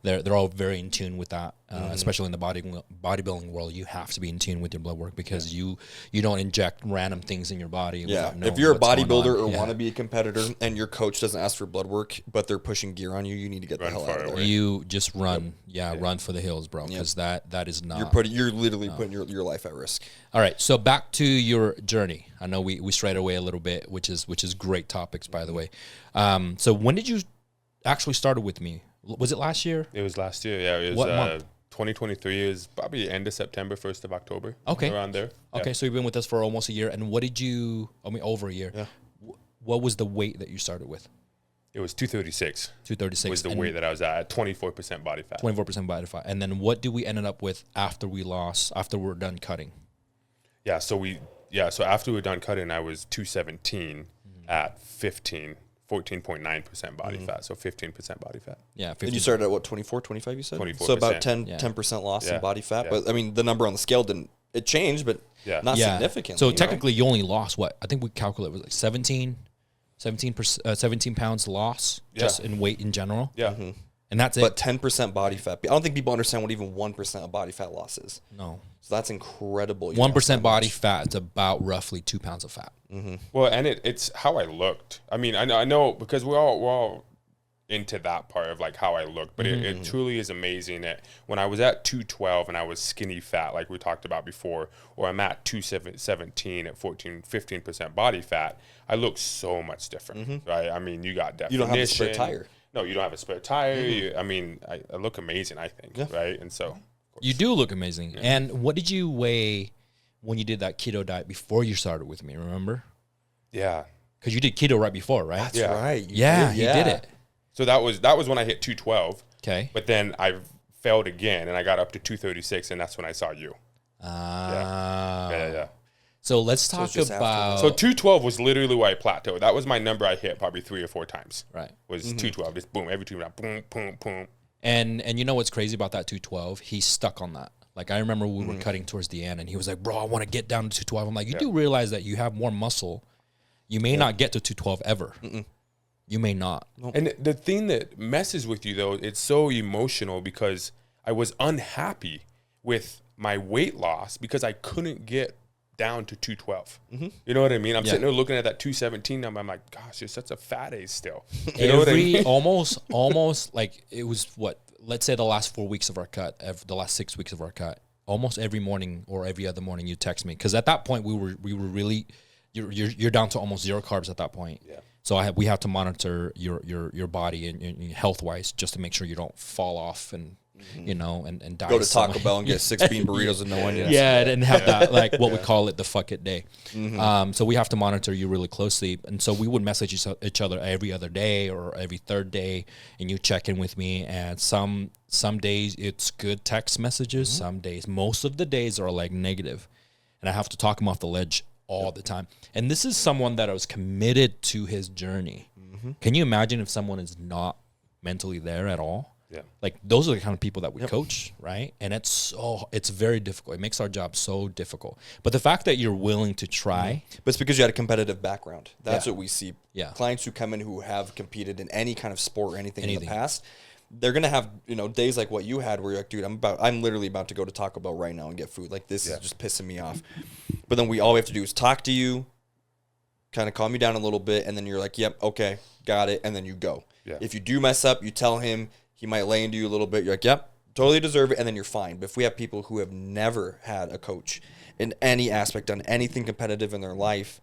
Speaker 1: very in tune with that, especially in the bodybuilding world. You have to be in tune with your blood work, because you don't inject random things in your body.
Speaker 3: Yeah, if you're a bodybuilder or want to be a competitor and your coach doesn't ask for blood work, but they're pushing gear on you, you need to get the hell out of there.
Speaker 1: You just run, run for the hills, bro, because that is not.
Speaker 3: You're literally putting your life at risk.
Speaker 1: All right, so back to your journey. I know we strayed away a little bit, which is great topics, by the way. So when did you actually started with me? Was it last year?
Speaker 2: It was last year, yeah. It was
Speaker 1: what month?
Speaker 2: 2023 is probably end of September, 1st of October.
Speaker 1: Okay.
Speaker 2: Around there.
Speaker 1: Okay, so you've been with us for almost a year. And what did you, over a year.
Speaker 3: Yeah.
Speaker 1: What was the weight that you started with?
Speaker 2: It was 236.
Speaker 1: 236.
Speaker 2: Was the weight that I was at 24% body fat.
Speaker 1: 24% body fat. And then what did we ended up with after we're done cutting?
Speaker 2: Yeah, so after we were done cutting, I was 217 at 14.9% body fat, so 15% body fat.
Speaker 1: Yeah.
Speaker 3: And you started at what, 24, 25 you said?
Speaker 2: 24%.
Speaker 3: So about 10% loss in body fat. Yeah. But I mean, the number on the scale it changed, but not significantly.
Speaker 1: So technically you only lost what? I think we calculated it was like 17 pounds loss just in weight in general.
Speaker 2: Yeah.
Speaker 1: And that's
Speaker 3: but 10% body fat. I don't think people understand what even 1% of body fat loss is.
Speaker 1: No.
Speaker 3: So that's incredible.
Speaker 1: 1% body fat is about roughly 2 pounds of fat.
Speaker 2: Well, and it's how I looked. I mean, I know because we're all into that part of like how I look, but it truly is amazing that when I was at 212 and I was skinny fat, like we talked about before, or I'm at 217 at 15% body fat, I look so much different, right? I mean, you got definition.
Speaker 3: You don't have a spare tire.
Speaker 2: No, you don't have a spare tire. I mean, I look amazing, I think, right? And so
Speaker 1: you do look amazing. Yeah. And what did you weigh when you did that keto diet before you started with me? Remember?
Speaker 2: Yeah.
Speaker 1: Because you did keto right before, right?
Speaker 3: That's
Speaker 2: Yeah.
Speaker 3: right.
Speaker 1: You did it.
Speaker 2: So that was when I hit 212.
Speaker 1: Okay.
Speaker 2: But then I failed again, and I got up to 236, and that's when I saw you. Yeah.
Speaker 1: So let's
Speaker 3: it's
Speaker 1: talk
Speaker 3: just
Speaker 1: about.
Speaker 2: So 212 was literally where I plateaued. That was my number I hit probably 3 or 4 times.
Speaker 1: Right.
Speaker 2: Was 212. Just boom, every 2 rounds, boom, boom, boom.
Speaker 1: And you know what's crazy about that 212? He's stuck on that. Like, I remember we were cutting towards the end, and he was like, bro, I want to get down to 212. I'm like, you do realize that you have more muscle. You may not get to 212 ever. You may not.
Speaker 2: And the thing that messes with you, though, it's so emotional because I was unhappy with my weight loss because I couldn't get down to 212. You know what I mean? I'm sitting there looking at that 217 number. I'm like, gosh, you're such a fat ass still. You know what I mean?
Speaker 1: almost like it was what, let's say the last 4 weeks of our cut, the last 6 weeks of our cut, almost every morning or every other morning you text me. Cause at that point we were really, you're down to almost 0 carbs at that point. Yeah. So we have to monitor your body and health wise just to make sure you don't fall off and, you know, and die.
Speaker 3: Go to Taco Bell and get 6 bean burritos and no onions.
Speaker 1: Yeah, and have that, like what we call it, the fuck it day. So we have to monitor you really closely. And so we would message each other every other day or every third day, and you check in with me. And some days it's good text messages. Some days, most of the days are like negative. And I have to talk him off the ledge all the time. And this is someone that I was committed to his journey. Can you imagine if someone is not mentally there at all?
Speaker 2: Yeah.
Speaker 1: Like those are the kind of people that we coach, right? And it's very difficult. It makes our job so difficult. But the fact that you're willing to try.
Speaker 3: But it's because you had a competitive background. That's what we see.
Speaker 1: Yeah.
Speaker 3: Clients who come in who have competed in any kind of sport or anything. In the past, they're gonna have, you know, days like what you had where you're like, dude, I'm literally about to go to Taco Bell right now and get food. Like this is just pissing me off. But then all we have to do is talk to you, kind of calm you down a little bit, and then you're like, yep, okay, got it, and then you go. Yeah. If you do mess up, you tell him. He might lay into you a little bit. You're like, yep, totally deserve it, and then you're fine. But if we have people who have never had a coach in any aspect, done anything competitive in their life,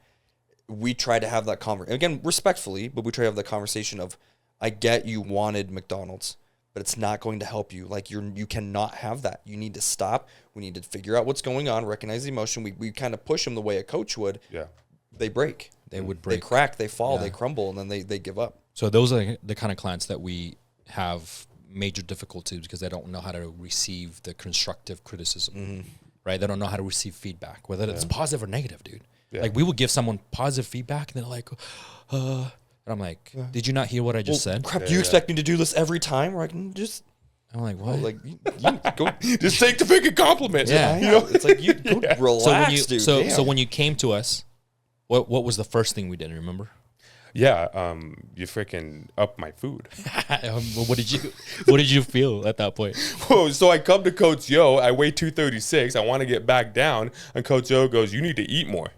Speaker 3: we try to have that conversation. Again, respectfully, but we try to have the conversation of, I get you wanted McDonald's, but it's not going to help you. Like you cannot have that. You need to stop. We need to figure out what's going on, recognize the emotion. We kind of push them the way a coach would. Yeah. They break. They would break. They crack, they fall, they crumble, and then they give up.
Speaker 1: So those are the kind of clients that we have major difficulties because they don't know how to receive the constructive criticism, right? They don't know how to receive feedback, whether it's positive or negative, dude. Yeah. Like we would give someone positive feedback and they're like, and I'm like, did you not hear what I just said?
Speaker 3: Crap, do you expect me to do this every time? Or I can just...
Speaker 1: I'm like, what?
Speaker 3: Like, you go...
Speaker 2: just take the freaking compliments.
Speaker 3: Yeah. You know? It's like, you go relax, dude.
Speaker 1: So when you came to us, what was the first thing we did, remember?
Speaker 2: Yeah, you freaking up my food.
Speaker 1: What did you feel at that point?
Speaker 2: Whoa, so I come to Coach Yo, I weigh 236, I want to get back down, and Coach Yo goes, you need to eat more.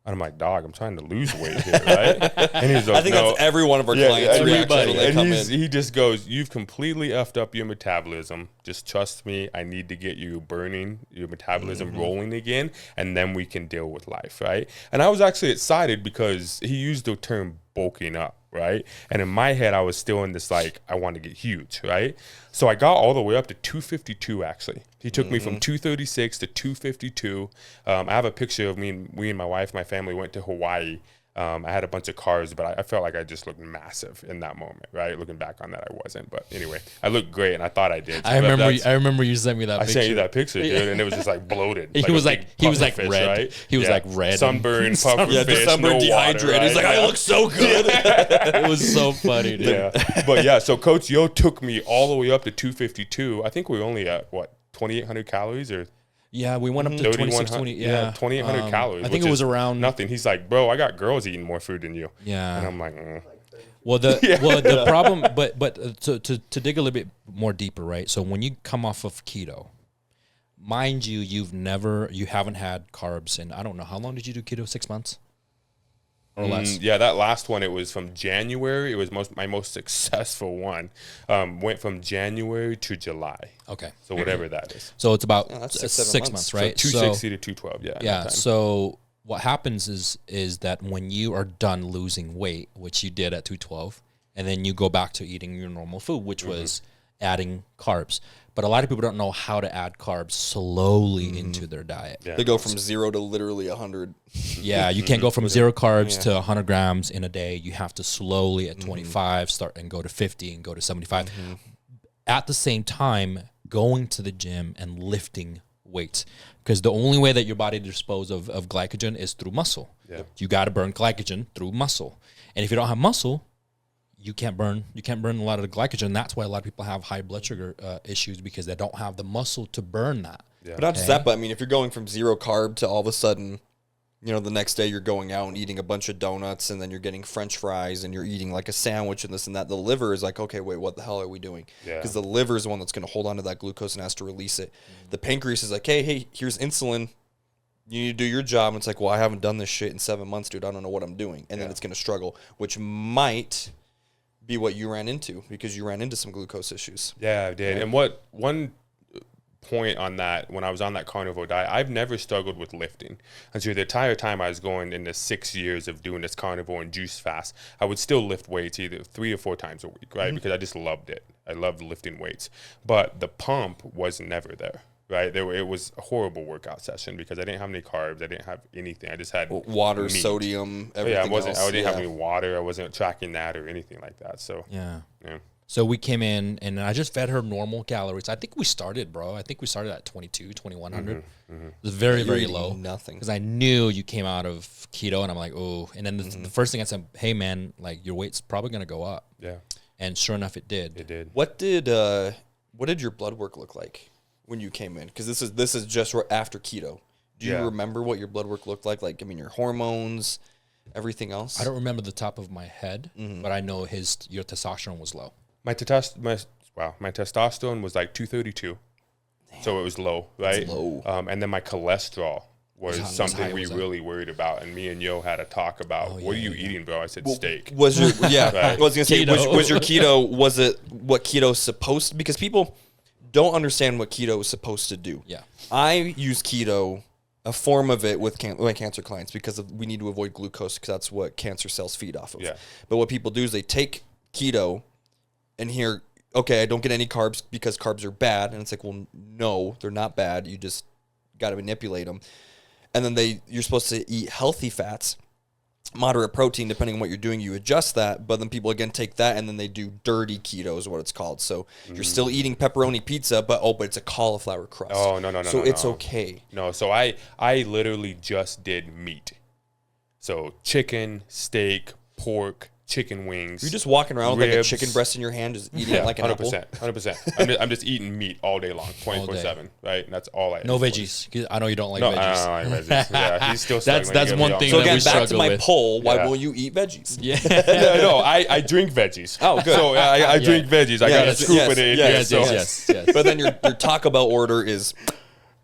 Speaker 2: And I'm like, dog, I'm trying to lose weight here, right? And he's like,
Speaker 3: I think that's every one of our clients' reaction when they come in.
Speaker 2: He just goes, you've completely effed up your metabolism. Just trust me. I need to get you burning, your metabolism rolling again, and then we can deal with life, right? And I was actually excited because he used the term bulking up, right? And in my head, I was still in this, like, I want to get huge, right? So I got all the way up to 252, actually. He took me from 236 to 252. I have a picture of me and my wife, my family went to Hawaii. I had a bunch of cars, but I felt like I just looked massive in that moment, right? Looking back on that, I wasn't. But anyway, I looked great, and I thought I did. So
Speaker 1: I remember you sent me that picture.
Speaker 2: I sent you that picture, dude, and it was just like bloated.
Speaker 1: He was like
Speaker 2: fish,
Speaker 1: red.
Speaker 2: Right?
Speaker 1: He was like red.
Speaker 2: Sunburned, pufferfish,
Speaker 3: sunburned, dehydrated.
Speaker 2: Water, right?
Speaker 3: He's like, I look so good.
Speaker 1: It was so funny, dude.
Speaker 2: Yeah. But yeah, so Coach Yo took me all the way up to 252. I think we were only at, 2,800 calories or...
Speaker 1: Yeah, we went up to 2,620. Yeah,
Speaker 2: 2,800 calories.
Speaker 1: I think it was around
Speaker 2: nothing. He's like, bro, I got girls eating more food than you.
Speaker 1: Yeah,
Speaker 2: and I'm like,
Speaker 1: well, the problem, but to dig a little bit more deeper, right? So when you come off of keto, mind you, you haven't had carbs in, I don't know, how long did you do keto? 6 months or less?
Speaker 2: Yeah, that last one, it was from January. It was my most successful one. Went from January to July.
Speaker 1: Okay.
Speaker 2: So whatever that is.
Speaker 1: So it's about
Speaker 3: that's
Speaker 1: 6 months, right?
Speaker 2: So 260 to 212, yeah.
Speaker 1: Yeah, so what happens is that when you are done losing weight, which you did at 212, and then you go back to eating your normal food, which was adding carbs. But a lot of people don't know how to add carbs slowly into their diet.
Speaker 3: Yeah. They go from 0 to literally 100.
Speaker 1: Yeah, you can't go from 0 carbs to 100 grams in a day. You have to slowly at 25 start and go to 50 and go to 75. At the same time, going to the gym and lifting weights, because the only way that your body disposes of glycogen is through muscle. Yeah. You got to burn glycogen through muscle. And if you don't have muscle, you can't burn a lot of the glycogen. That's why a lot of people have high blood sugar issues, because they don't have the muscle to burn that.
Speaker 3: Yeah. But not just that, but I mean, if you're going from 0 carb to all of a sudden, you know, the next day you're going out and eating a bunch of donuts, and then you're getting French fries, and you're eating like a sandwich and this and that, the liver is like, okay, wait, what the hell are we doing? Because the liver is the one that's going to hold on to that glucose and has to release it. The pancreas is like, hey, here's insulin. You need to do your job. And it's like, well, I haven't done this shit in 7 months, dude. I don't know what I'm doing. And then it's going to struggle, which might be what you ran into, because you ran into some glucose issues.
Speaker 2: Yeah, I did. And one point on that, when I was on that carnivore diet, I've never struggled with lifting. And so the entire time I was going into 6 years of doing this carnivore and juice fast, I would still lift weights either 3 or 4 times a week, right? Because I just loved it. I loved lifting weights. But the pump was never there. Right, it was a horrible workout session because I didn't have any carbs. I didn't have anything. I just had
Speaker 3: water, meat. Sodium, everything.
Speaker 2: I didn't have any water. I wasn't tracking that or anything like that. So
Speaker 1: yeah. So we came in and I just fed her normal calories. I think we started, bro. At 2200, 2100. It was very, very low.
Speaker 3: Nothing.
Speaker 1: Because I knew you came out of keto, and I'm like, oh. And then the first thing I said, hey man, like your weight's probably gonna go up.
Speaker 2: Yeah.
Speaker 1: And sure enough, it did.
Speaker 2: It did.
Speaker 3: What did your blood work look like when you came in? Because this is just after keto. Do you remember what your blood work looked like? Like, I mean, your hormones, everything else?
Speaker 1: I don't remember the top of my head, but I know your testosterone was low.
Speaker 2: My testosterone was like 232. Damn. So it was low, right?
Speaker 3: It's low.
Speaker 2: And then my cholesterol was something we really worried about. And me and Yo had a talk about, what are you eating, bro? I said steak.
Speaker 3: Was your, right? I was going to say, was your keto, was it what keto's supposed to, because people don't understand what keto is supposed to do.
Speaker 1: Yeah.
Speaker 3: I use keto, a form of it, with my cancer clients, because we need to avoid glucose, because that's what cancer cells feed off of.
Speaker 2: Yeah.
Speaker 3: But what people do is they take keto and hear, okay, I don't get any carbs because carbs are bad. And it's like, well, no, they're not bad. You just got to manipulate them. And then you're supposed to eat healthy fats, moderate protein, depending on what you're doing, you adjust that. But then people again take that and then they do dirty keto is what it's called. So you're still eating pepperoni pizza, but it's a cauliflower crust.
Speaker 2: Oh, no.
Speaker 3: So it's okay.
Speaker 2: No, so I literally just did meat. So chicken, steak, pork, chicken wings.
Speaker 3: You're just walking around with like a chicken breast in your hand, just eating it like an
Speaker 2: 100%,
Speaker 3: apple?
Speaker 2: 100%. I'm just eating meat all day long, 24/7, right? And that's all I eat.
Speaker 1: No veggies. I know you don't like veggies.
Speaker 2: I don't like veggies. Yeah, he's still
Speaker 1: that's one thing
Speaker 3: So
Speaker 1: that
Speaker 3: again,
Speaker 1: we
Speaker 3: back to my
Speaker 1: with.
Speaker 3: poll, why won't you eat veggies?
Speaker 1: Yeah.
Speaker 2: No, I drink veggies.
Speaker 3: Oh, good.
Speaker 2: So I drink veggies. I got a scoop of it in here.
Speaker 1: Yes.
Speaker 3: But then your Taco Bell order is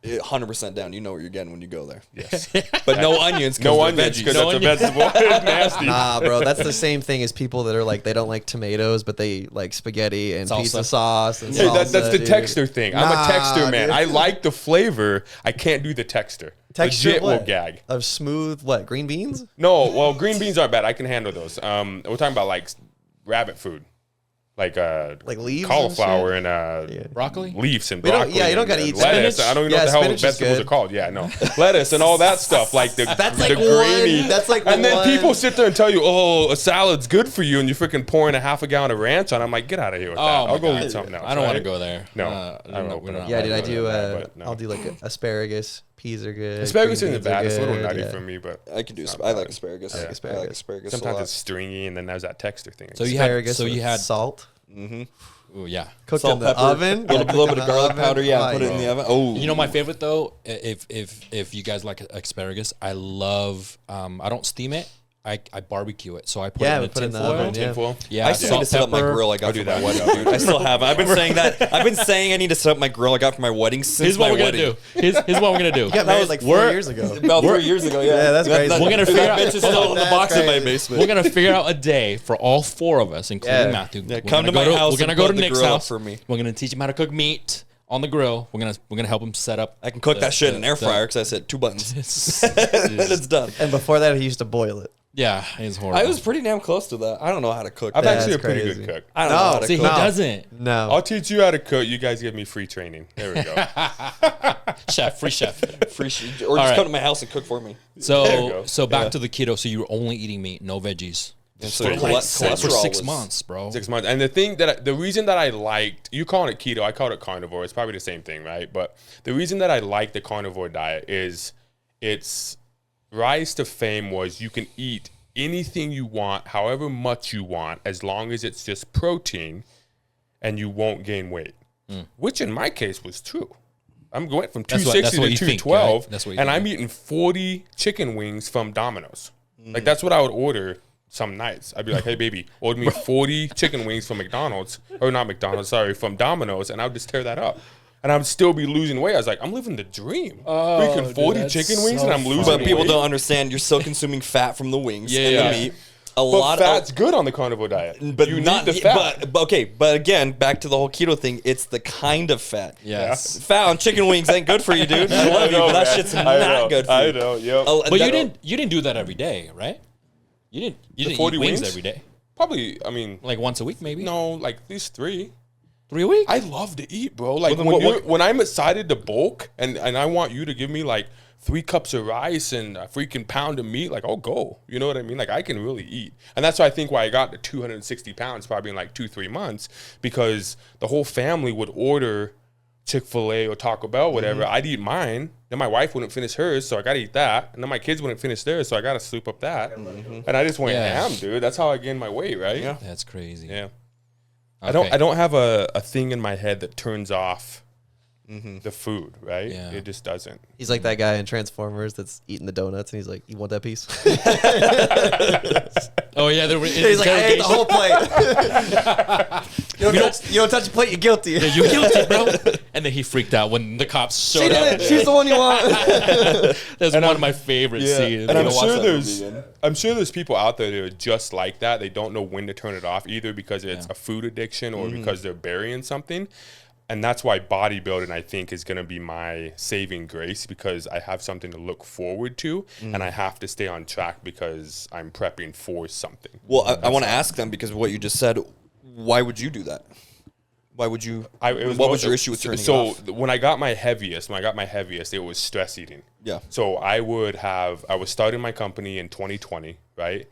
Speaker 3: 100% down. You know what you're getting when you go there.
Speaker 2: Yes.
Speaker 3: But no onions.
Speaker 2: No onions because that's a vegetable. It's nasty.
Speaker 4: Nah, bro, that's the same thing as people that are like, they don't like tomatoes, but they like spaghetti and pizza sauce and salsa,
Speaker 2: that's the
Speaker 4: dude.
Speaker 2: texture thing. I'm a texture man.
Speaker 4: Dude.
Speaker 2: I like the flavor. I can't do the texture.
Speaker 4: Texture
Speaker 2: Legit
Speaker 4: what?
Speaker 2: will gag.
Speaker 4: Of smooth, green beans?
Speaker 2: No, well, green beans aren't bad. I can handle those. We're talking about like rabbit food. Like
Speaker 4: leaves
Speaker 2: cauliflower
Speaker 4: and
Speaker 2: broccoli, leaves and
Speaker 4: you
Speaker 2: broccoli.
Speaker 4: don't gotta eat
Speaker 2: lettuce.
Speaker 4: spinach.
Speaker 2: I don't even know what the hell vegetables are called. Yeah, no, lettuce and all that stuff. Like the grainy.
Speaker 4: That's like
Speaker 2: and then people sit there and tell you, "Oh, a salad's good for you," and you're freaking pouring a half a gallon of ranch on. I'm like, get out of here with that. I'll go eat something else.
Speaker 1: I don't want to go there.
Speaker 2: No,
Speaker 4: yeah, dude. I do. I'll do like asparagus. Peas are good.
Speaker 2: Asparagus isn't bad. It's a little nutty for me, but
Speaker 3: I can do. I like asparagus.
Speaker 4: I like asparagus.
Speaker 2: Sometimes it's stringy, and then there's that texture thing.
Speaker 1: So you had
Speaker 4: salt.
Speaker 1: Oh yeah,
Speaker 4: cooked in the oven.
Speaker 3: A little bit of garlic powder. Yeah, put it in the oven. Oh,
Speaker 1: you know my favorite though. If you guys like asparagus, I love. I don't steam it. I barbecue it, so I put it in the tin foil. Yeah,
Speaker 3: I still need to set up my grill I got for my wedding, dude. I still haven't. I've been saying that. I've been saying I need to set up my grill I got for my wedding since my wedding.
Speaker 1: Here's what we're gonna do.
Speaker 4: You got married like 4 years ago.
Speaker 3: About 3 years ago, yeah.
Speaker 4: Yeah, that's crazy.
Speaker 1: We're gonna figure out.
Speaker 3: It's still in the box in my basement.
Speaker 1: We're gonna figure out a day for all 4 of us, including Matthew.
Speaker 3: Yeah, come to my house.
Speaker 1: We're gonna go to Nick's house
Speaker 3: for me.
Speaker 1: We're gonna teach him how to cook meat on the grill. We're gonna help him set up.
Speaker 3: I can cook that shit in an air fryer because I said 2 buttons. And it's done.
Speaker 4: And before that, he used to boil it.
Speaker 1: Yeah, it's horrible.
Speaker 3: I was pretty damn close to that. I don't know how to cook.
Speaker 2: I'm actually a
Speaker 4: That's
Speaker 2: pretty
Speaker 4: crazy.
Speaker 2: good cook.
Speaker 3: I don't know how to
Speaker 1: See, he
Speaker 3: cook.
Speaker 1: doesn't.
Speaker 4: No.
Speaker 2: I'll teach you how to cook. You guys give me free training. There we go.
Speaker 1: Free chef.
Speaker 3: Free or
Speaker 1: All
Speaker 3: just
Speaker 1: right.
Speaker 3: come to my house and cook for me.
Speaker 2: There you go.
Speaker 1: So back to the keto. So you were only eating meat, no veggies.
Speaker 3: And so
Speaker 2: For
Speaker 3: chole-
Speaker 2: like
Speaker 3: cholesterol
Speaker 1: For 6
Speaker 3: was-
Speaker 1: months, bro.
Speaker 2: 6 months. And the reason that I liked, you calling it keto, I called it carnivore. It's probably the same thing, right? But the reason that I like the carnivore diet is its rise to fame was you can eat anything you want, however much you want, as long as it's just protein and you won't gain weight, which in my case was true. I'm going from
Speaker 1: That's what
Speaker 2: 260
Speaker 1: you
Speaker 2: to
Speaker 1: think,
Speaker 2: 212,
Speaker 1: right? That's what you
Speaker 2: and
Speaker 1: think.
Speaker 2: I'm eating 40 chicken wings from Domino's. Like, that's what I would order some nights. I'd be like, hey, baby, order me 40 chicken wings from McDonald's, or not McDonald's, sorry, from Domino's, and I would just tear that up. And I would still be losing weight. I was like, I'm living the dream. Freaking 40
Speaker 1: that's
Speaker 2: chicken wings,
Speaker 1: so
Speaker 2: and I'm losing
Speaker 3: But
Speaker 2: weight.
Speaker 3: people don't understand. You're still consuming fat from the wings and
Speaker 2: Yeah.
Speaker 3: the meat. A
Speaker 2: But
Speaker 3: lot
Speaker 2: fat's
Speaker 3: of,
Speaker 2: good on the carnivore diet.
Speaker 3: but
Speaker 2: you
Speaker 3: not
Speaker 2: need the fat.
Speaker 3: But okay, but again, back to the whole keto thing. It's the kind of fat.
Speaker 1: Yes.
Speaker 3: Fat on chicken wings ain't good for you, dude. I love you, but that shit's not good for you.
Speaker 2: I know, yep.
Speaker 1: But you didn't do that every day, right? You didn't
Speaker 2: 40
Speaker 1: eat wings
Speaker 2: wings?
Speaker 1: every day.
Speaker 2: Probably, I mean,
Speaker 1: Like once a week, maybe.
Speaker 2: no, like at least 3.
Speaker 1: 3 a week.
Speaker 2: I love to eat, bro. Like
Speaker 3: then
Speaker 2: when,
Speaker 3: what-
Speaker 2: when I'm excited to bulk and I want you to give me like 3 cups of rice and a freaking pound of meat, like I'll go. You know what I mean? Like I can really eat. And that's why I think why I got to 260 pounds probably in like 2-3 months, because the whole family would order Chick-fil-A or Taco Bell, whatever. I'd eat mine. Then my wife wouldn't finish hers, so I got to eat that. And then my kids wouldn't finish theirs, so I got to sloop up that. And I just went
Speaker 1: Yeah.
Speaker 2: ham, dude. That's how I gained my weight, right?
Speaker 3: Yeah.
Speaker 1: That's crazy.
Speaker 2: Yeah.
Speaker 1: Okay.
Speaker 2: I don't have a thing in my head that turns off the food, right?
Speaker 1: Yeah.
Speaker 2: It just doesn't.
Speaker 4: He's like that guy in Transformers that's eating the donuts, and he's like, "You want that piece?"
Speaker 1: Oh yeah, there were.
Speaker 4: He's like, "I ate the whole plate." you don't touch the plate, you're guilty.
Speaker 1: Yeah, you guilty, bro. And then he freaked out when the cops
Speaker 4: She
Speaker 1: showed
Speaker 4: did
Speaker 1: up.
Speaker 4: it. She's the one you want.
Speaker 1: That's one of my favorite scenes.
Speaker 2: And I'm
Speaker 3: gotta watch
Speaker 2: sure
Speaker 3: that
Speaker 2: there's
Speaker 3: movie again.
Speaker 2: I'm sure there's people out there that are just like that. They don't know when to turn it off, either because it's a food addiction or because they're burying something. And that's why bodybuilding, I think, is going to be my saving grace, because I have something to look forward to, and I have to stay on track because I'm prepping for something.
Speaker 3: Well, I want to ask them, because of what you just said, why would you do that? Why would you? What was your issue with turning it off?
Speaker 2: When I got my heaviest, it was stress eating.
Speaker 3: Yeah.
Speaker 2: So I was starting my company in 2020, right?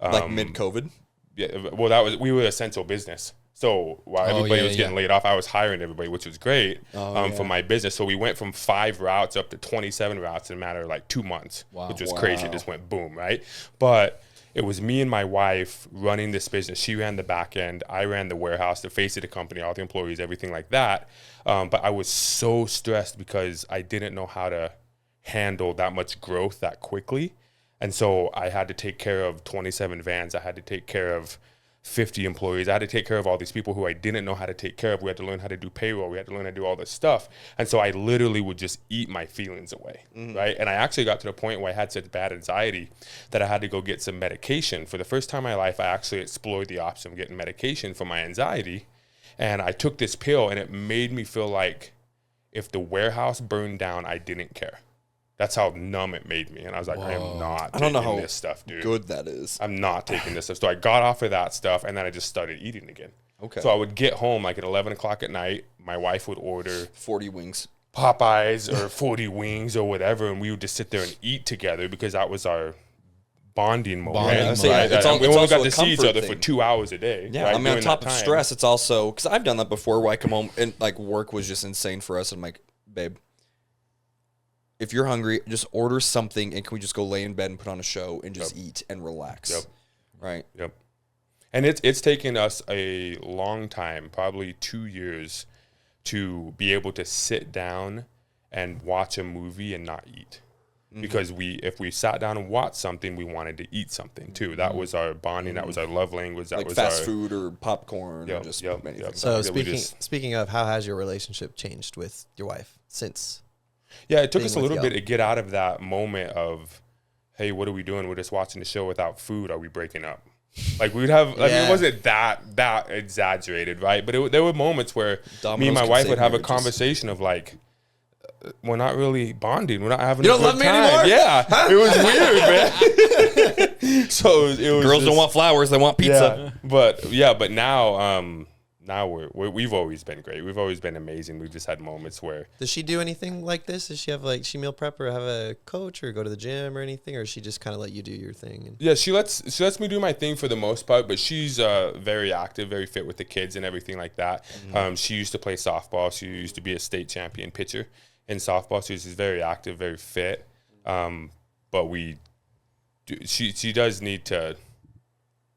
Speaker 3: Like mid-COVID?
Speaker 2: Yeah. Well, we were essential business. So while everybody was getting laid off, I was hiring everybody, which was great for my business. So we went from 5 routes up to 27 routes in a matter of like 2 months, which was crazy. It just went boom, right? But it was me and my wife running this business. She ran the back end. I ran the warehouse, the face of the company, all the employees, everything like that. But I was so stressed because I didn't know how to handle that much growth that quickly. And so I had to take care of 27 vans. I had to take care of 50 employees. I had to take care of all these people who I didn't know how to take care of. We had to learn how to do payroll. We had to learn how to do all this stuff. And so I literally would just eat my feelings away, right? And I actually got to the point where I had such bad anxiety that I had to go get some medication. For the first time in my life, I actually explored the option of getting medication for my anxiety. And I took this pill, and it made me feel like if the warehouse burned down, I didn't care. That's how numb it made me. And I was like, I am not
Speaker 3: I don't know
Speaker 2: taking
Speaker 3: how
Speaker 2: this stuff, dude.
Speaker 3: good that is.
Speaker 2: I'm not taking this stuff. So I got off of that stuff, and then I just started eating again.
Speaker 3: Okay.
Speaker 2: So I would get home like at 11 o'clock at night. My wife would order
Speaker 3: 40 wings.
Speaker 2: Popeyes or 40 wings or whatever, and we would just sit there and eat together because that was our bonding moment.
Speaker 1: Bonding
Speaker 2: Right?
Speaker 1: moment.
Speaker 2: Right?
Speaker 3: It's
Speaker 2: And we
Speaker 3: it's
Speaker 2: only
Speaker 3: also
Speaker 2: got
Speaker 3: a
Speaker 2: to see each
Speaker 3: comfort
Speaker 2: other for
Speaker 3: thing.
Speaker 2: 2 hours a day.
Speaker 3: Yeah,
Speaker 2: right?
Speaker 3: I mean, on
Speaker 2: During
Speaker 3: top
Speaker 2: that
Speaker 3: of
Speaker 2: time.
Speaker 3: stress, it's also, because I've done that before where I come home and like work was just insane for us. And I'm like, babe, if you're hungry, just order something and can we just go lay in bed and put on a show and just eat and relax?
Speaker 2: Yep.
Speaker 3: Right.
Speaker 2: Yep. And it's taken us a long time, probably 2 years, to be able to sit down and watch a movie and not eat. Because if we sat down and watched something, we wanted to eat something too. That was our bonding. That was our love language. That
Speaker 3: Like
Speaker 2: was
Speaker 3: fast
Speaker 2: our
Speaker 3: food or popcorn or
Speaker 2: Yep,
Speaker 3: just
Speaker 2: yep,
Speaker 3: many
Speaker 2: yep.
Speaker 3: things.
Speaker 4: So
Speaker 2: Yeah, we
Speaker 4: speaking of, how has your relationship changed with your wife since?
Speaker 2: Yeah, it took
Speaker 4: being
Speaker 2: us a
Speaker 4: with
Speaker 2: little
Speaker 4: y'all.
Speaker 2: bit to get out of that moment of, hey, what are we doing? We're just watching the show without food. Are we breaking up? Like we'd have, I mean,
Speaker 4: Yeah.
Speaker 2: it wasn't that exaggerated, right? But there were moments where me
Speaker 3: Domino's
Speaker 2: and my
Speaker 3: can
Speaker 2: wife
Speaker 3: save
Speaker 2: would have
Speaker 3: marriages.
Speaker 2: a conversation of like, we're not really bonding. We're not having
Speaker 3: You
Speaker 2: a
Speaker 3: don't
Speaker 2: good
Speaker 3: love me
Speaker 2: time.
Speaker 3: anymore?
Speaker 2: Yeah, it was weird, man. So it was
Speaker 3: Girls don't want flowers; they want pizza.
Speaker 2: Yeah, but now we've always been great. We've always been amazing. We've just had moments where.
Speaker 4: Does she do anything like this? Does she have she meal prep or have a coach or go to the gym or anything, or does she just kind of let you do your thing?
Speaker 2: Yeah, she lets me do my thing for the most part, but she's very active, very fit with the kids and everything like that. She used to play softball. She used to be a state champion pitcher in softball. So she's very active, very fit. But she does need to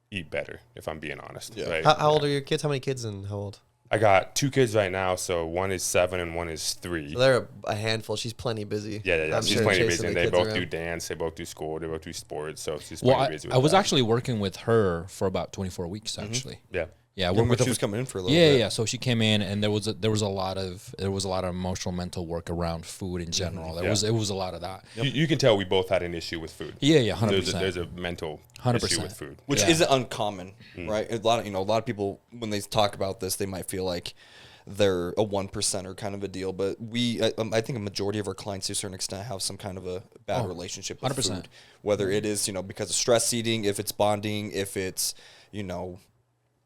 Speaker 2: eat better, if I'm being honest.
Speaker 3: Yeah.
Speaker 2: Right?
Speaker 4: How old are your kids? How many kids and how old?
Speaker 2: I got 2 kids right now, so one is 7 and one is 3.
Speaker 4: So they're a handful. She's plenty busy.
Speaker 2: Yeah. She's plenty
Speaker 4: chasing
Speaker 2: busy. And
Speaker 4: the
Speaker 2: they
Speaker 4: kids
Speaker 2: both
Speaker 4: around.
Speaker 2: do dance, they both do school, they both do sports. So she's plenty busy with
Speaker 1: I was
Speaker 2: that.
Speaker 1: actually working with her for about 24 weeks, actually.
Speaker 2: Yeah.
Speaker 1: Yeah,
Speaker 3: When
Speaker 1: with
Speaker 3: she
Speaker 1: her
Speaker 3: was coming in for a little bit.
Speaker 1: Yeah. So she came in, and there was a lot of emotional, mental work around food in general. It was a lot of that.
Speaker 2: You can tell we both had an issue with food.
Speaker 1: Yeah, 100%.
Speaker 2: There's a mental
Speaker 1: 100%.
Speaker 2: issue with food.
Speaker 3: Which isn't uncommon, right? A lot of people, when they talk about this, they might feel like they're a 1%er kind of a deal. But I think a majority of our clients to a certain extent have some kind of a bad relationship with
Speaker 1: 100%.
Speaker 3: food. Whether it is, because of stress eating, if it's bonding, if it's,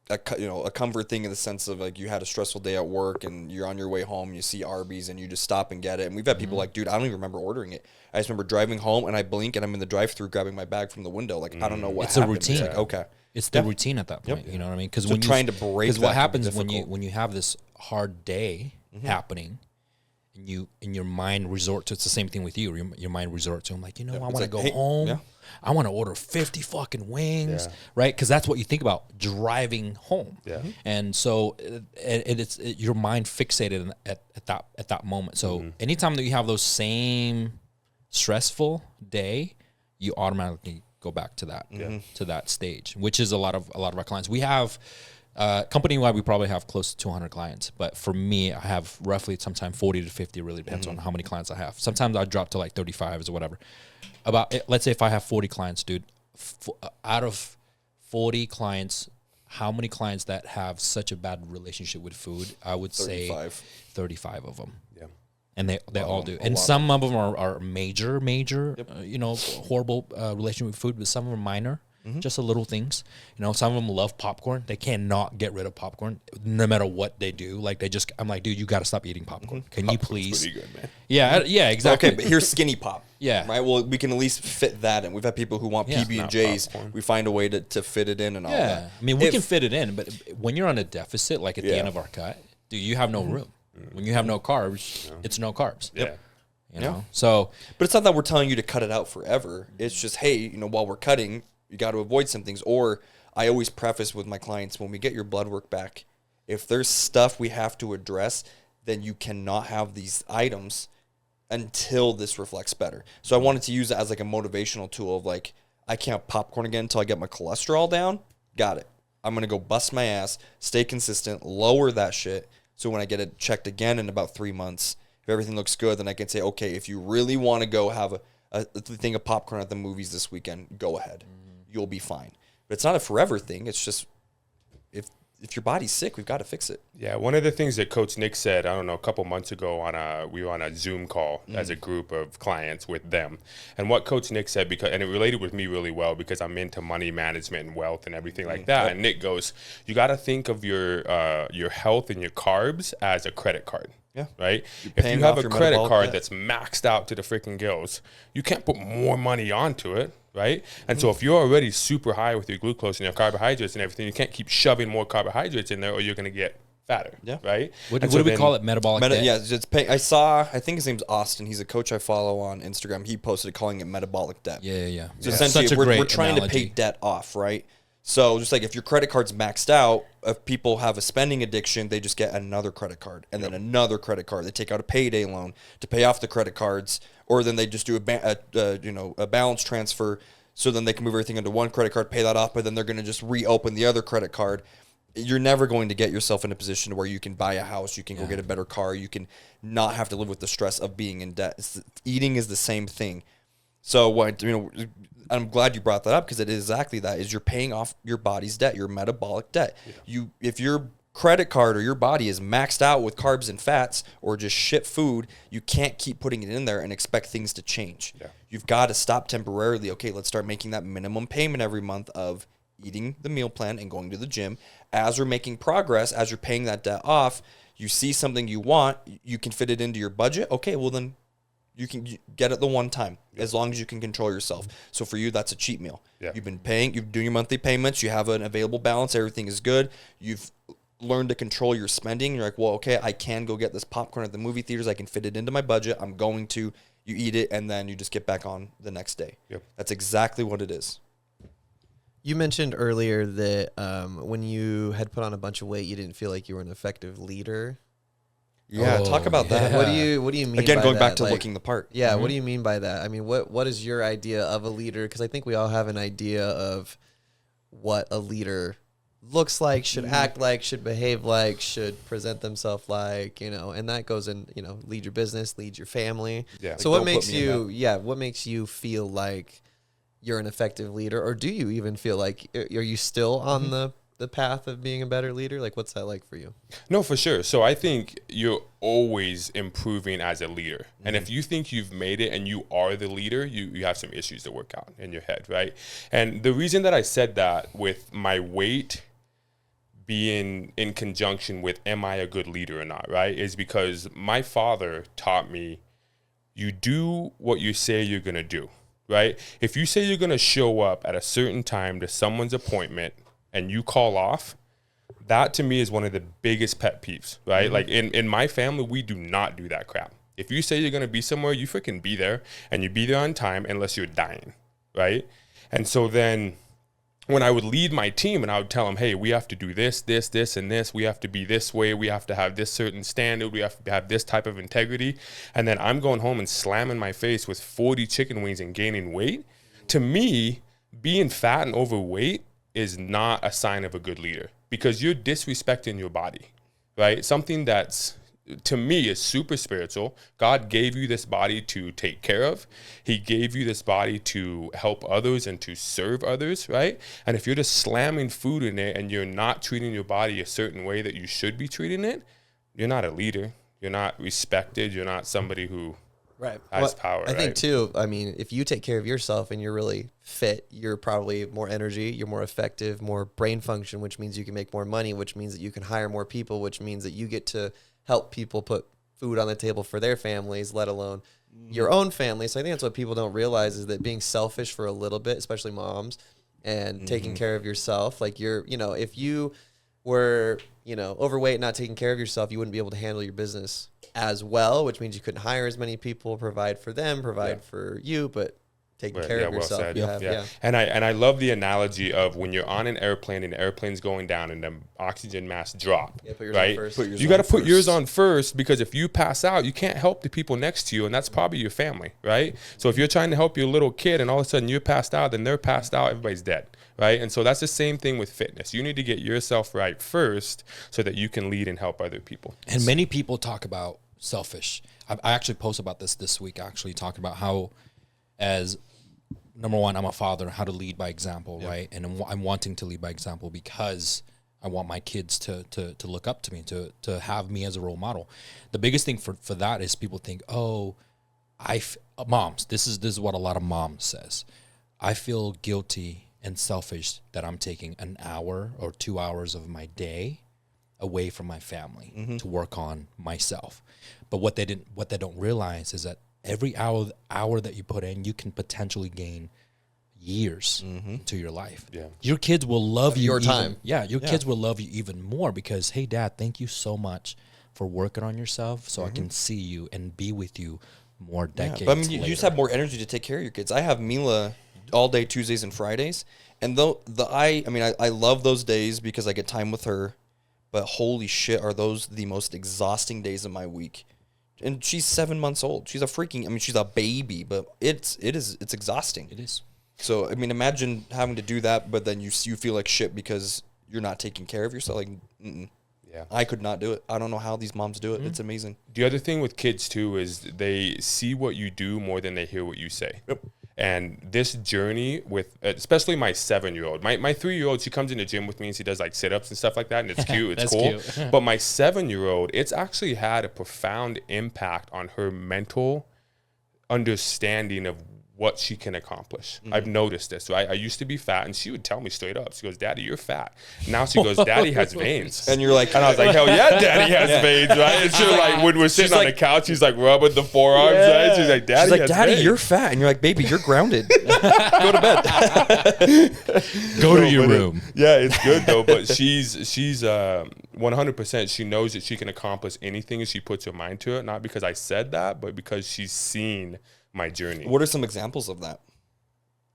Speaker 3: a comfort thing in the sense of like you had a stressful day at work and you're on your way home, you see Arby's and you just stop and get it. And we've had people like, dude, I don't even remember ordering it. I just remember driving home and I blink and I'm in the drive-thru grabbing my bag from the window. Like, I don't know what happened.
Speaker 1: It's a routine.
Speaker 3: It's like, okay.
Speaker 1: It's the routine at that point. You know what I mean? Because
Speaker 3: trying to break
Speaker 1: because
Speaker 3: that
Speaker 1: what happens
Speaker 3: can be
Speaker 1: when you have this hard day happening, and your mind resort to, it's the same thing with you. Your mind resort to, I'm like, I want to go home. Yeah. I want to order 50 fucking wings, right? Because that's what you think about driving home.
Speaker 2: Yeah.
Speaker 1: And so it's your mind fixated at that moment. So anytime that you have those same stressful day, you automatically go back to that stage, which is a lot of our clients. We have company-wide, we probably have close to 200 clients. But for me, I have roughly sometimes 40 to 50. It really depends on how many clients I have. Sometimes I drop to like 35 or whatever. Let's say if I have 40 clients, dude, out of 40 clients, how many clients that have such a bad relationship with food? I would
Speaker 3: 35.
Speaker 1: say 35 of them.
Speaker 2: Yeah.
Speaker 1: And they all do. And some of them are major, horrible relationship with food, but some of them are minor. Just the little things. Some of them love popcorn. They cannot get rid of popcorn no matter what they do. Like I'm like, dude, you got to stop eating popcorn. Can you please?
Speaker 2: Pretty good, man.
Speaker 1: Yeah, exactly.
Speaker 3: Okay, but here's skinny pop.
Speaker 1: Yeah.
Speaker 3: Right. Well, we can at least fit that in. We've had people who want PB&Js. We find a way to fit it in and all that.
Speaker 1: I mean, we can fit it in, but when you're on a deficit, like at the end of our cut, dude, you have no room. When you have no carbs, it's no carbs.
Speaker 2: Yeah.
Speaker 1: So,
Speaker 3: but it's not that we're telling you to cut it out forever. It's just, hey, while we're cutting, you got to avoid some things. Or I always preface with my clients, when we get your blood work back, if there's stuff we have to address, then you cannot have these items until this reflects better. So I wanted to use it as like a motivational tool of like, I can't popcorn again until I get my cholesterol down. Got it. I'm going to go bust my ass, stay consistent, lower that shit. So when I get it checked again in about 3 months, if everything looks good, then I can say, okay, if you really want to go have a thing of popcorn at the movies this weekend, go ahead. You'll be fine. But it's not a forever thing. It's just if your body's sick, we've got to fix it.
Speaker 2: Yeah, one of the things that Coach Nik said, I don't know, a couple months ago we were on a Zoom call as a group of clients with them. And what Coach Nik said, and it related with me really well because I'm into money management and wealth and everything like that. Yep. And Nick goes, you got to think of your health and your carbs as a credit card.
Speaker 3: Yeah.
Speaker 2: Right? If you have a credit card that's maxed out to the freaking gills, you can't put more money onto it. Right? And so if you're already super high with your glucose and your carbohydrates and everything, you can't keep shoving more carbohydrates in there or you're going to get fatter. Yeah. Right?
Speaker 1: What do we call it? Metabolic debt?
Speaker 3: Yeah. I think his name's Austin. He's a coach I follow on Instagram. He posted calling it metabolic debt.
Speaker 1: Yeah.
Speaker 3: So essentially we're trying to pay debt off, right? So just like if your credit card's maxed out, if people have a spending addiction, they just get another credit card and then another credit card. They take out a payday loan to pay off the credit cards, or then they just do a balance transfer, so then they can move everything into one credit card, pay that off, but then they're going to just reopen the other credit card. You're never going to get yourself in a position where you can buy a house, you can go get a better car, you can not have to live with the stress of being in debt. Eating is the same thing. So I'm glad you brought that up because it is exactly that. Is you're paying off your body's debt, your metabolic debt. Yeah. If you're credit card or your body is maxed out with carbs and fats or just shit food, you can't keep putting it in there and expect things to change.
Speaker 2: Yeah.
Speaker 3: You've got to stop temporarily. Okay, let's start making that minimum payment every month of eating the meal plan and going to the gym. As we're making progress, as you're paying that debt off, you see something you want, you can fit it into your budget. Okay, well then you can get it the one time, as long as you can control yourself. So for you, that's a cheat meal.
Speaker 2: Yeah.
Speaker 3: You've been paying, you're doing your monthly payments, you have an available balance, everything is good. You've learned to control your spending. You're like, well, okay, I can go get this popcorn at the movie theaters. I can fit it into my budget. I'm going to. You eat it, and then you just get back on the next day.
Speaker 2: Yep.
Speaker 3: That's exactly what it is.
Speaker 4: You mentioned earlier that when you had put on a bunch of weight, you didn't feel like you were an effective leader.
Speaker 3: Yeah, talk about that.
Speaker 4: What do you mean?
Speaker 3: Again,
Speaker 4: by
Speaker 3: going
Speaker 4: that?
Speaker 3: back to
Speaker 4: Like,
Speaker 3: looking the part.
Speaker 4: Yeah, what do you mean by that? I mean, what is your idea of a leader? Because I think we all have an idea of what a leader looks like, should act like, should behave like, should present themselves like, and that goes in, lead your business, lead your family.
Speaker 2: Yeah.
Speaker 4: So
Speaker 3: Like,
Speaker 4: what
Speaker 3: don't
Speaker 4: makes
Speaker 3: put me in
Speaker 4: you, what makes you feel like you're an effective leader, or do you even feel like, are you still on the path of being a better leader? Like, what's that like for you?
Speaker 2: No, for sure. So I think you're always improving as a leader. And if you think you've made it and you are the leader, you have some issues to work out in your head, right? And the reason that I said that with my weight being in conjunction with am I a good leader or not, right, is because my father taught me you do what you say you're going to do, right? If you say you're going to show up at a certain time to someone's appointment and you call off, that to me is one of the biggest pet peeves, right? Like in my family, we do not do that crap. If you say you're going to be somewhere, you freaking be there, and you be there on time unless you're dying, right? And so then when I would lead my team and I would tell them, hey, we have to do this, this, this, and this. We have to be this way. We have to have this certain standard. We have to have this type of integrity. And then I'm going home and slamming my face with 40 chicken wings and gaining weight. To me, being fat and overweight is not a sign of a good leader, because you're disrespecting your body, right? Something that's, to me, is super spiritual. God gave you this body to take care of. He gave you this body to help others and to serve others, right? And if you're just slamming food in it and you're not treating your body a certain way that you should be treating it, you're not a leader. You're not respected. You're not somebody who has power.
Speaker 4: I think too, I mean, if you take care of yourself and you're really fit, you're probably more energy, you're more effective, more brain function, which means you can make more money, which means that you can hire more people, which means that you get to help people put food on the table for their families, let alone your own family. So I think that's what people don't realize, is that being selfish for a little bit, especially moms, and taking care of yourself. Like if you were, overweight, not taking care of yourself, you wouldn't be able to handle your business as well, which means you couldn't hire as many people, provide for them, provide for you, but taking care of yourself.
Speaker 2: And I love the analogy of when you're on an airplane and the airplane's going down and the oxygen masks drop, right? You got to put yours on first, because if you pass out, you can't help the people next to you, and that's probably your family, right? So if you're trying to help your little kid and all of a sudden you're passed out, then they're passed out, everybody's dead, right? And so that's the same thing with fitness. You need to get yourself right first so that you can lead and help other people.
Speaker 1: And many people talk about selfish. I actually posted about this week, actually talking about how, as number one, I'm a father, how to lead by example, right? And I'm wanting to lead by example because I want my kids to look up to me, to have me as a role model. The biggest thing for that is people think, moms, this is what a lot of moms says. I feel guilty and selfish that I'm taking an hour or 2 hours of my day away from my family to work on myself. But what they don't realize is that every hour that you put in, you can potentially gain years into your life. Yeah. Your kids will love you.
Speaker 4: Your time.
Speaker 1: Kids will love you even more because, hey, Dad, thank you so much for working on yourself so I can see you and be with you more decades
Speaker 3: but I mean,
Speaker 1: later.
Speaker 3: you just have more energy to take care of your kids. I have Mila all day Tuesdays and Fridays, and I love those days because I get time with her, but holy shit, are those the most exhausting days of my week. And she's 7 months old. She's she's a baby, but it's exhausting.
Speaker 1: It is.
Speaker 3: So, I mean, imagine having to do that, but then you feel like shit because you're not taking care of yourself. Like, yeah, I could not do it. I don't know how these moms do it. It's amazing.
Speaker 2: The other thing with kids too is they see what you do more than they hear what you say. Yep. And this journey with, especially my 7-year-old, my 3-year-old, she comes in the gym with me and she does like sit-ups and stuff like that. And it's cute. It's cool. Cute. But my 7-year-old, it's actually had a profound impact on her mental understanding of what she can accomplish. I've noticed this, right? I used to be fat, and she would tell me straight up. She goes, "Daddy, you're fat." Now she goes, "Daddy has veins."
Speaker 3: And you're like,
Speaker 2: and I was like, "Hell yeah, Daddy has veins, right?" And she's like, when we're sitting on the couch, she's like rubbing the forearms, right? She's like, "Daddy,
Speaker 3: Daddy,
Speaker 2: veins.
Speaker 3: You're fat," and you're like, "Baby, you're grounded. Go to bed.
Speaker 1: Go to your room."
Speaker 2: Yeah, it's good though. But she's 100%. She knows that she can accomplish anything if she puts her mind to it. Not because I said that, but because she's seen my journey.
Speaker 3: What are some examples of that?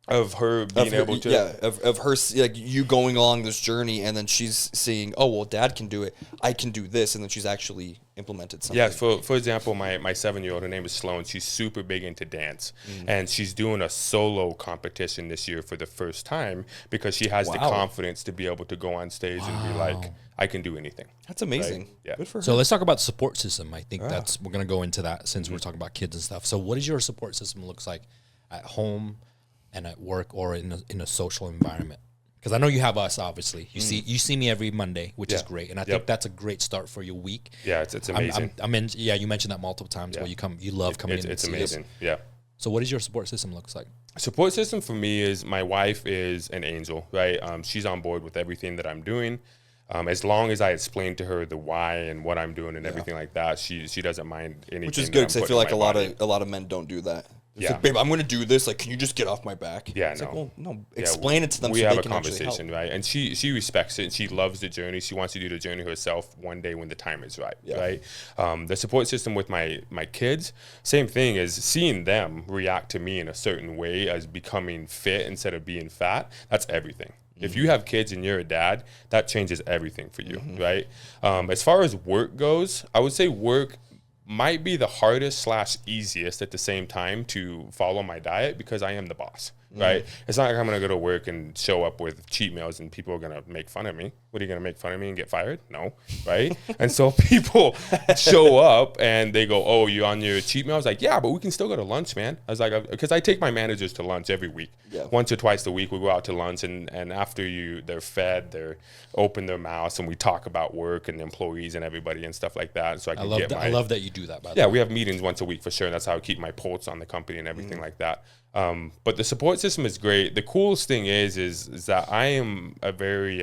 Speaker 2: Of her being able to,
Speaker 3: of her, like, you going along this journey, and then she's seeing, oh well, Dad can do it, I can do this, and then she's actually implemented something.
Speaker 2: Yeah, for example, my 7-year-old, her name is Sloan. She's super big into dance, and she's doing a solo competition this year for the first time because she has the confidence to be able to go on stage and be like, I can do anything.
Speaker 3: That's amazing.
Speaker 2: Right? Yeah.
Speaker 3: Good for her.
Speaker 1: So let's talk about support system. I think we're going to go into that since we're talking about kids and stuff. So what does your support system looks like at home and at work or in a social environment? Because I know you have us, obviously. You see me every Monday, which is great, and I think that's a great start for your week.
Speaker 2: Yeah, it's amazing.
Speaker 1: I'm in. Yeah, you mentioned that multiple times. Where you love coming in.
Speaker 2: It's amazing. Yeah.
Speaker 1: So what does your support system looks like?
Speaker 2: Support system for me is my wife is an angel, right? She's on board with everything that I'm doing. As long as I explain to her the why and what I'm doing and everything like that, she doesn't mind anything.
Speaker 3: Which is good because I feel like a lot of men don't do that. It's like, babe, I'm going to do this. Like, can you just get off my back?
Speaker 2: Yeah,
Speaker 3: it's
Speaker 2: no.
Speaker 3: like, well, no. Explain it to them.
Speaker 2: We
Speaker 3: so
Speaker 2: have
Speaker 3: they
Speaker 2: a
Speaker 3: can
Speaker 2: conversation, right? And she respects it, and she loves the journey. She wants to do the journey herself one day when the time is right, right? The support system with my kids, same thing, is seeing them react to me in a certain way as becoming fit instead of being fat. That's everything. If you have kids and you're a dad, that changes everything for you, right? As far as work goes, I would say work might be the hardest / easiest at the same time to follow my diet because I am the boss, right? It's not like I'm going to go to work and show up with cheat meals and people are going to make fun of me. What, are you going to make fun of me and get fired? No, right? And so people show up and they go, "Oh, you on your cheat meal?" I was like, "Yeah, but we can still go to lunch, man." I was like, because I take my managers to lunch every week. Once or twice a week, we go out to lunch, and after they're fed, they're open their mouths, and we talk about work and employees and everybody and stuff like that. So I
Speaker 1: love that you do that, by the way.
Speaker 2: Yeah, we have meetings once a week for sure. And that's how I keep my pulse on the company and everything like that. But the support system is great. The coolest thing is that I am a very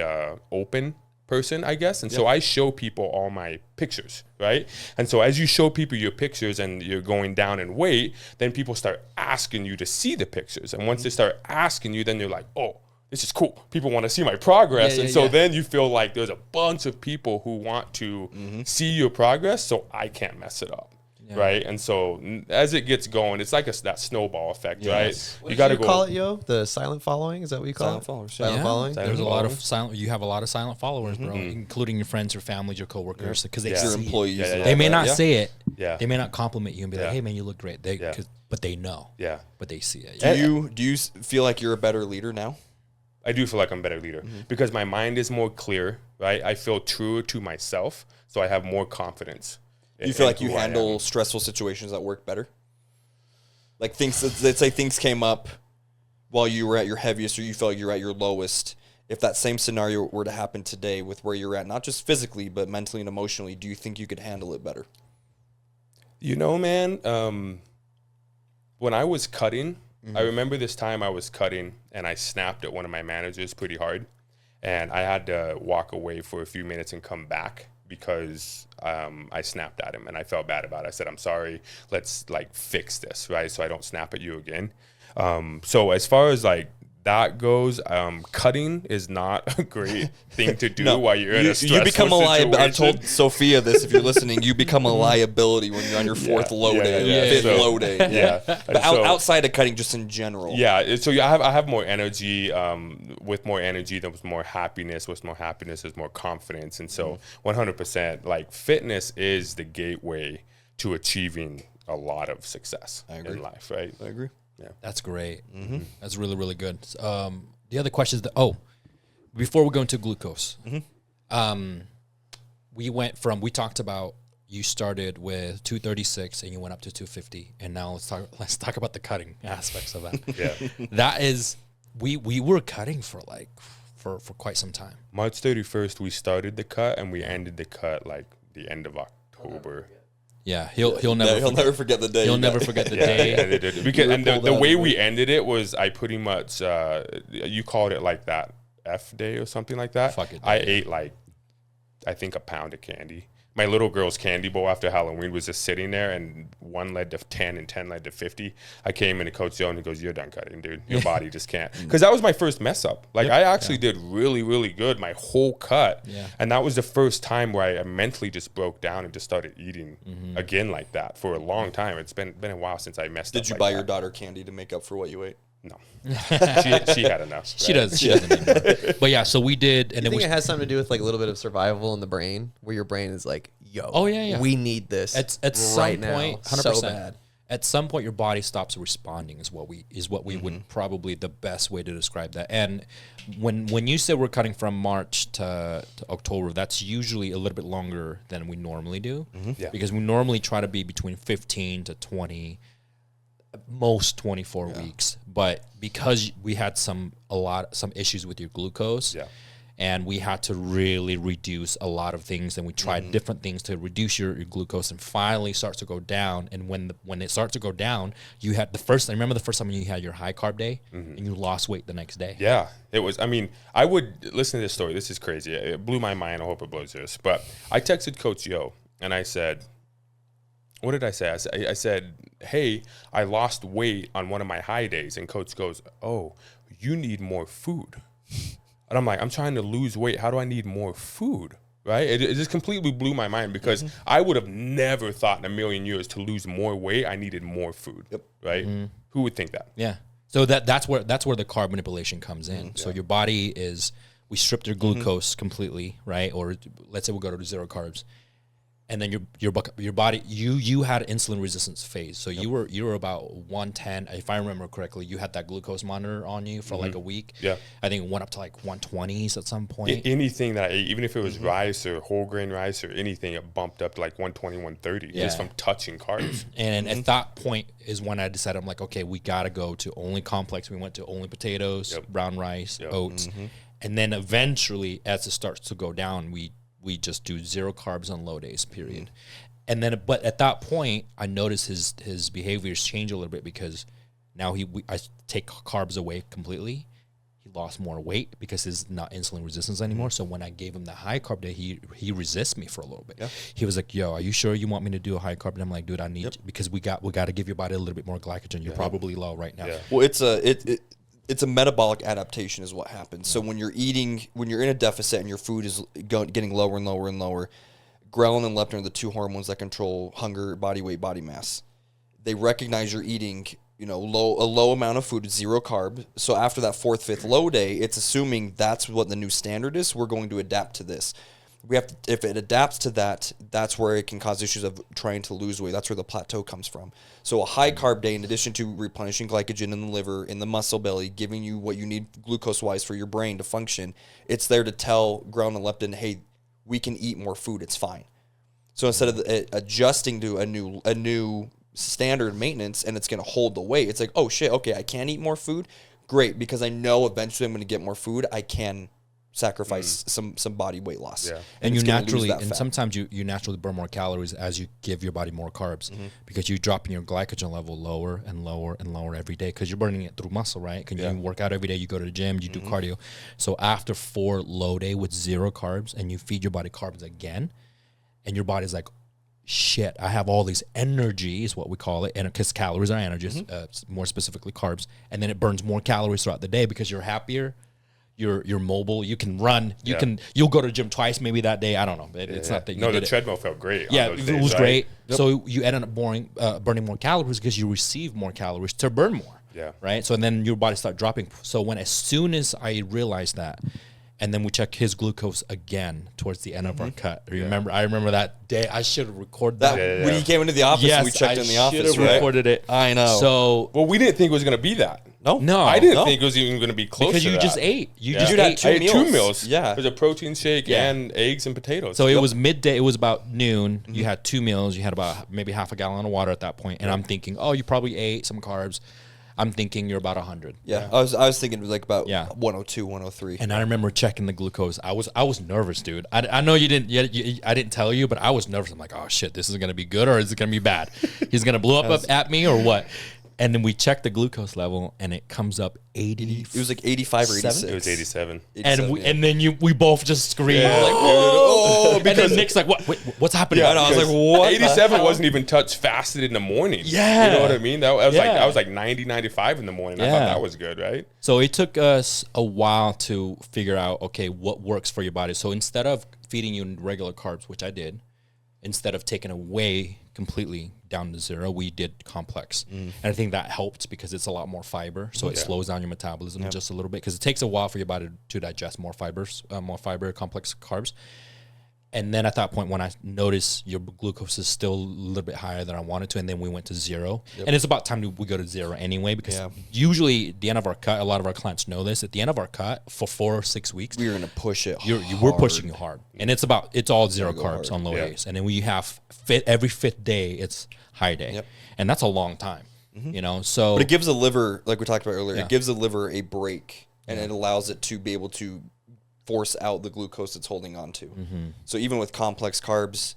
Speaker 2: open person, I guess. And so I show people all my pictures, right? And so as you show people your pictures and you're going down in weight, then people start asking you to see the pictures. And once they start asking you, then you're like, "Oh, this is cool. People want to see my progress." Then you feel like there's a bunch of people who want to see your progress, so I can't mess it up. Right, and so as it gets going, it's like that snowball effect, right?
Speaker 4: You got to call it, yo, the silent following. Is that what you call
Speaker 3: silent
Speaker 4: it?
Speaker 3: Followers.
Speaker 4: Silent following.
Speaker 1: There's a lot of silent. You have a lot of silent followers, bro, including your friends, your family, your coworkers, because they
Speaker 3: your employees.
Speaker 1: They may not say it.
Speaker 2: Yeah.
Speaker 1: They may not compliment you and be like, "Hey, man, you look great." But they know.
Speaker 2: Yeah.
Speaker 1: But they see it.
Speaker 3: Do you feel like you're a better leader now?
Speaker 2: I do feel like I'm a better leader because my mind is more clear, right? I feel truer to myself, so I have more confidence.
Speaker 3: Do you feel like you handle stressful situations at work better? Like let's say things came up while you were at your heaviest or you felt like you were at your lowest. If that same scenario were to happen today with where you're at, not just physically, but mentally and emotionally, do you think you could handle it better?
Speaker 2: You know, man, when I was cutting, I remember this time I was cutting and I snapped at one of my managers pretty hard. And I had to walk away for a few minutes and come back because I snapped at him and I felt bad about it. I said, "I'm sorry, let's fix this," right? So I don't snap at you again. So as far as that goes, cutting is not a great thing to do while you're in a stressful
Speaker 3: You become a liability. I've
Speaker 2: situation.
Speaker 3: told Sophia this, if you're listening, you become a liability when you're on your fourth low day, fifth low day.
Speaker 2: Yeah.
Speaker 3: But outside of cutting, just in general.
Speaker 2: Yeah. So I have more energy. With more energy, there was more happiness. With more happiness, there's more confidence. And so 100%, fitness is the gateway to achieving a lot of success in life, right?
Speaker 3: I agree.
Speaker 2: Yeah.
Speaker 1: That's great. That's really, really good. The other question is before we go into glucose, we talked about you started with 236 and you went up to 250, and now let's talk about the cutting aspects of that.
Speaker 2: Yeah.
Speaker 1: That is, we were cutting for quite some time.
Speaker 2: March 31st, we started the cut, and we ended the cut like the end of October.
Speaker 1: Yeah, he'll never
Speaker 3: forget the day.
Speaker 1: He'll never forget the day.
Speaker 2: Because and the way we ended it was I pretty much you called it like that F day or something like that.
Speaker 1: Fuck it.
Speaker 2: I ate like I think a pound of candy. My little girl's candy bowl after Halloween was just sitting there, and 1 led to 10 and 10 led to 50. I came in to Coach Joe, and he goes, "You're done cutting, dude. Your body just can't." Because that was my first mess up. Like, I actually did really, really good my whole cut.
Speaker 1: Yeah.
Speaker 2: And that was the first time where I mentally just broke down and just started eating again like that for a long time. It's been a while since I messed up.
Speaker 3: Did you buy your daughter candy to make up for what you ate?
Speaker 2: No. she had enough.
Speaker 1: She does. She doesn't need more. But yeah, so we did. And
Speaker 4: I
Speaker 1: then
Speaker 4: think it has something to do with like a little bit of survival in the brain, where your brain is like, yo,
Speaker 1: oh, yeah.
Speaker 4: we need this
Speaker 1: At
Speaker 4: right
Speaker 1: some
Speaker 4: now,
Speaker 1: point, 100%.
Speaker 4: so bad.
Speaker 1: At some point, your body stops responding. Is what we would probably the best way to describe that. And when you say we're cutting from March to October, that's usually a little bit longer than we normally do.
Speaker 2: Yeah.
Speaker 1: Because we normally try to be between 15 to 20, most 24 weeks. But because we had some issues with your glucose.
Speaker 2: Yeah.
Speaker 1: And we had to really reduce a lot of things, and we tried different things to reduce your glucose, and finally starts to go down. And when it starts to go down, you had I remember the first time you had your high carb day, and you lost weight the next day.
Speaker 2: Yeah, it was. I mean, I would listen to this story. This is crazy. It blew my mind. I hope it blows yours. But I texted Coach Yo, and I said, what did I say? I said, hey, I lost weight on one of my high days. And Coach goes, oh, you need more food. And I'm like, I'm trying to lose weight. How do I need more food? Right? It just completely blew my mind, because I would have never thought in a million years to lose more weight, I needed more food. Yep. Right? Who would think that?
Speaker 1: Yeah. So that's where the carb manipulation comes in. So your body we stripped your glucose completely, right? Or let's say we go to 0 carbs. And then your body, you had insulin resistance phase. So you were about 110. If I remember correctly, you had that glucose monitor on you for like a week.
Speaker 2: Yeah.
Speaker 1: I think it went up to like 120s at some point.
Speaker 2: Anything that I ate, even if it was rice or whole grain rice or anything, it bumped up to like 120, 130 just from touching carbs.
Speaker 1: And at that point is when I decided, I'm like, okay, we got to go to only complex. We went to only potatoes, brown rice, oats. And then eventually, as it starts to go down, we just do 0 carbs on low days, period. And then, but at that point, I noticed his behaviors change a little bit, because now I take carbs away completely. He lost more weight because he's not insulin resistance anymore. So when I gave him the high carb day, he resists me for a little bit. Yeah. He was like, yo, are you sure you want me to do a high carb? And I'm like, dude, I need because we got to give your body a little bit more glycogen. You're probably low right now.
Speaker 2: Yeah.
Speaker 3: Well, it's a metabolic adaptation is what happens. So when you're in a deficit and your food is getting lower and lower and lower, ghrelin and leptin are the 2 hormones that control hunger, body weight, body mass. They recognize you're eating, a low amount of food, 0 carb. So after that 4th, 5th low day, it's assuming that's what the new standard is. We're going to adapt to this. If it adapts to that, that's where it can cause issues of trying to lose weight. That's where the plateau comes from. So a high carb day, in addition to replenishing glycogen in the liver, in the muscle belly, giving you what you need glucose-wise for your brain to function, it's there to tell ghrelin and leptin, hey, we can eat more food. It's fine. So instead of adjusting to a new standard maintenance, and it's going to hold the weight, it's like, oh shit, okay, I can eat more food. Great, because I know eventually I'm going to get more food. I can sacrifice some body weight loss. Yeah.
Speaker 1: And you naturally, and sometimes you naturally burn more calories as you give your body more carbs, because you're dropping your glycogen level lower and lower and lower every day, because you're burning it through muscle, right? Because you work out every day, you go to the gym, you do cardio. So after 4 low day with 0 carbs, and you feed your body carbs again, and your body's like, shit, I have all these energy is what we call it, and because calories are energy, more specifically carbs, and then it burns more calories throughout the day because you're happier. You're mobile. You can run. You'll go to the gym twice maybe that day. I don't know. It's not that you did
Speaker 2: the treadmill felt great.
Speaker 1: Yeah, it was great. Yep. So you end up burning more calories because you receive more calories to burn more.
Speaker 2: Yeah.
Speaker 1: Right. So then your body starts dropping. So as soon as I realized that, and then we check his glucose again towards the end of our cut. I remember that day. I should have recorded that.
Speaker 3: When he came into the office, we checked in the office.
Speaker 1: I should have recorded it.
Speaker 3: I know.
Speaker 1: So
Speaker 2: we didn't think it was going to be that.
Speaker 1: No,
Speaker 2: I didn't think it was even going to be close
Speaker 1: because
Speaker 2: to
Speaker 1: you
Speaker 2: that.
Speaker 1: just ate. You
Speaker 2: Yeah.
Speaker 1: just
Speaker 3: Dude, I
Speaker 1: ate.
Speaker 3: had
Speaker 2: I ate 2 meals.
Speaker 3: Yeah.
Speaker 2: It was a protein shake
Speaker 1: Yeah.
Speaker 2: and eggs and potatoes.
Speaker 1: So it was midday. It was about noon. You had 2 meals. You had about maybe half a gallon of water at that point. And I'm thinking, oh, you probably ate some carbs. I'm thinking you're about 100.
Speaker 3: Yeah. I was thinking like about
Speaker 1: Yeah.
Speaker 3: 102, 103.
Speaker 1: And I remember checking the glucose. I was nervous, dude. I know you didn't. I didn't tell you, but I was nervous. I'm like, oh shit, this is gonna be good or is it gonna be bad? He's gonna blow up at me or what? And then we checked the glucose level, and it comes up 80.
Speaker 3: It was like 85 or 86.
Speaker 2: It was 87.
Speaker 1: And then we both just screamed like,
Speaker 3: oh,
Speaker 1: and then Nick's like, what? Wait, what's happening?
Speaker 3: Yeah, and I was like, what?
Speaker 2: 87 wasn't even touched fasted in the morning.
Speaker 1: Yeah.
Speaker 2: You know what I mean? I
Speaker 1: Yeah.
Speaker 2: was like 90, 95 in the morning. I
Speaker 1: Yeah.
Speaker 2: thought that was good, right?
Speaker 1: So it took us a while to figure out, okay, what works for your body. So instead of feeding you regular carbs, which I did, instead of taking away completely down to zero, we did complex. And I think that helped because it's a lot more fiber. So it slows down your metabolism just a little bit because it takes a while for your body to digest more fiber, complex carbs. And then at that point, when I noticed your glucose is still a little bit higher than I wanted to, and then we went to zero. And it's about time we go to zero anyway, because usually at the end of our cut, a lot of our clients know this, at the end of our cut for 4 or 6 weeks,
Speaker 3: We were going to push it
Speaker 1: we're pushing you hard. And it's all zero carbs on low days. And then we have every fifth day, it's high day. And that's a long time, you know? So,
Speaker 3: But it gives the liver, like we talked about earlier,
Speaker 1: Yeah.
Speaker 3: it gives the liver a break, and it allows it to be able to force out the glucose it's holding on to. So even with complex carbs,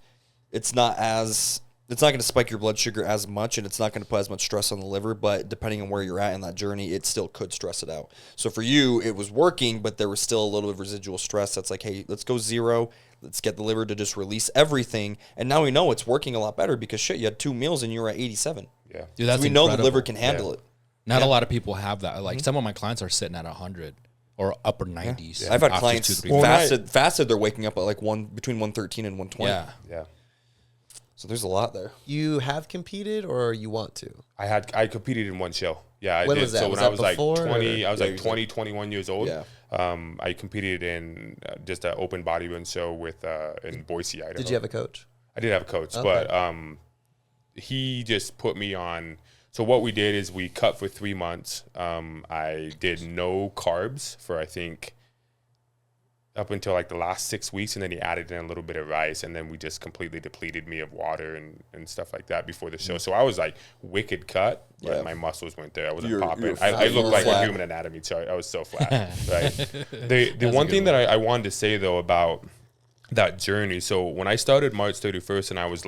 Speaker 3: it's not going to spike your blood sugar as much, and it's not going to put as much stress on the liver, but depending on where you're at in that journey, it still could stress it out. So for you, it was working, but there was still a little bit of residual stress that's like, hey, let's go zero. Let's get the liver to just release everything. And now we know it's working a lot better because shit, you had 2 meals and you were at 87.
Speaker 2: Yeah.
Speaker 1: dude, that's
Speaker 3: So we know the
Speaker 1: incredible.
Speaker 3: liver can handle it.
Speaker 1: Not a lot of people have that. Like some of my clients are sitting at 100 or upper 90s.
Speaker 3: I've had
Speaker 1: after
Speaker 3: clients
Speaker 1: 2-3 weeks.
Speaker 3: fasted, they're waking up at like between 113 and 120.
Speaker 1: Yeah.
Speaker 2: Yeah.
Speaker 3: So there's a lot there.
Speaker 4: You have competed or you want to?
Speaker 2: I competed in one show. Yeah, I
Speaker 4: When
Speaker 2: did.
Speaker 4: was that?
Speaker 2: So
Speaker 4: Was
Speaker 2: when
Speaker 4: that
Speaker 2: I was like
Speaker 4: before,
Speaker 2: 20,
Speaker 4: or-
Speaker 2: I was like 20, 21 years old.
Speaker 3: Yeah.
Speaker 2: I competed in just an open bodybuilding show with in Boise, Idaho.
Speaker 4: Did you have a coach?
Speaker 2: I did have a coach,
Speaker 4: Okay.
Speaker 2: but he just put me on. So what we did is we cut for 3 months. I did no carbs for I think up until like the last 6 weeks, and then he added in a little bit of rice, and then we just completely depleted me of water and stuff like that before the show. So I was like wicked cut, but my muscles weren't there. I wasn't popping. I looked like a human anatomy chart. I was so flat, right? The one thing that I wanted to say though about that journey. So when I started March 31st and I was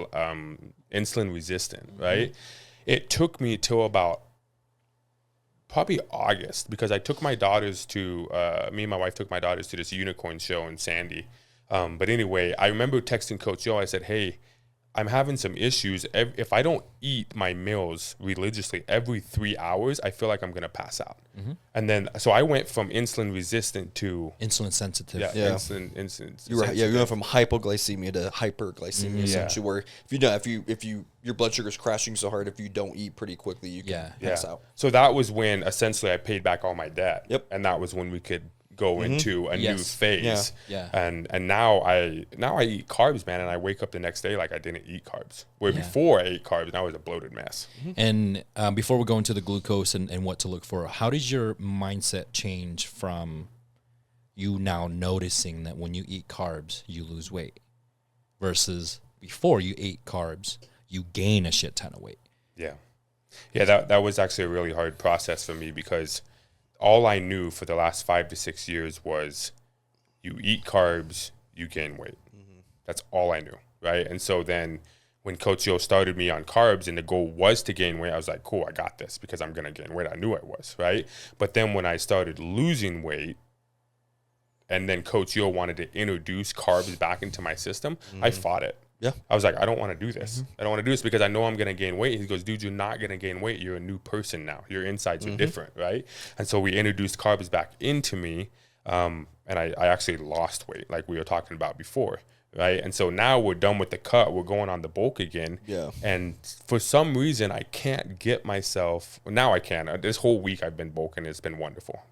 Speaker 2: insulin resistant, right? It took me till about probably August because I took my daughters to, me and my wife took my daughters to this unicorn show in Sandy. But anyway, I remember texting Coach Joe. I said, hey, I'm having some issues. If I don't eat my meals religiously every 3 hours, I feel like I'm going to pass out. And then, so I went from insulin resistant to
Speaker 1: Insulin sensitive.
Speaker 2: insulin
Speaker 3: You went from hypoglycemia to hyperglycemia, essentially. Where if your blood sugar is crashing so hard, if you don't eat pretty quickly, you can pass out.
Speaker 2: So that was when essentially I paid back all my debt.
Speaker 3: Yep.
Speaker 2: And that was when we could go into a new phase.
Speaker 1: Yeah.
Speaker 2: And now I eat carbs, man, and I wake up the next day like I didn't eat carbs. Where before I ate carbs, and I was a bloated mess.
Speaker 1: And before we go into the glucose and what to look for, how did your mindset change from you now noticing that when you eat carbs, you lose weight versus before you ate carbs, you gain a shit ton of weight?
Speaker 2: Yeah. Yeah, that was actually a really hard process for me because all I knew for the last 5 to 6 years was you eat carbs, you gain weight. That's all I knew, right? And so then when Coach Joe started me on carbs and the goal was to gain weight, I was like, cool, I got this because I'm going to gain weight. I knew I was, right? But then when I started losing weight and then Coach Joe wanted to introduce carbs back into my system, I fought it.
Speaker 3: Yeah.
Speaker 2: I was like, I don't want to do this. I don't want to do this because I know I'm going to gain weight. He goes, dude, you're not going to gain weight. You're a new person now. Your insides are different, right? And so we introduced carbs back into me, and I actually lost weight like we were talking about before, right? And so now we're done with the cut. We're going on the bulk again.
Speaker 3: Yeah.
Speaker 2: And for some reason, I can't get myself – now I can. This whole week I've been bulking. It's been wonderful.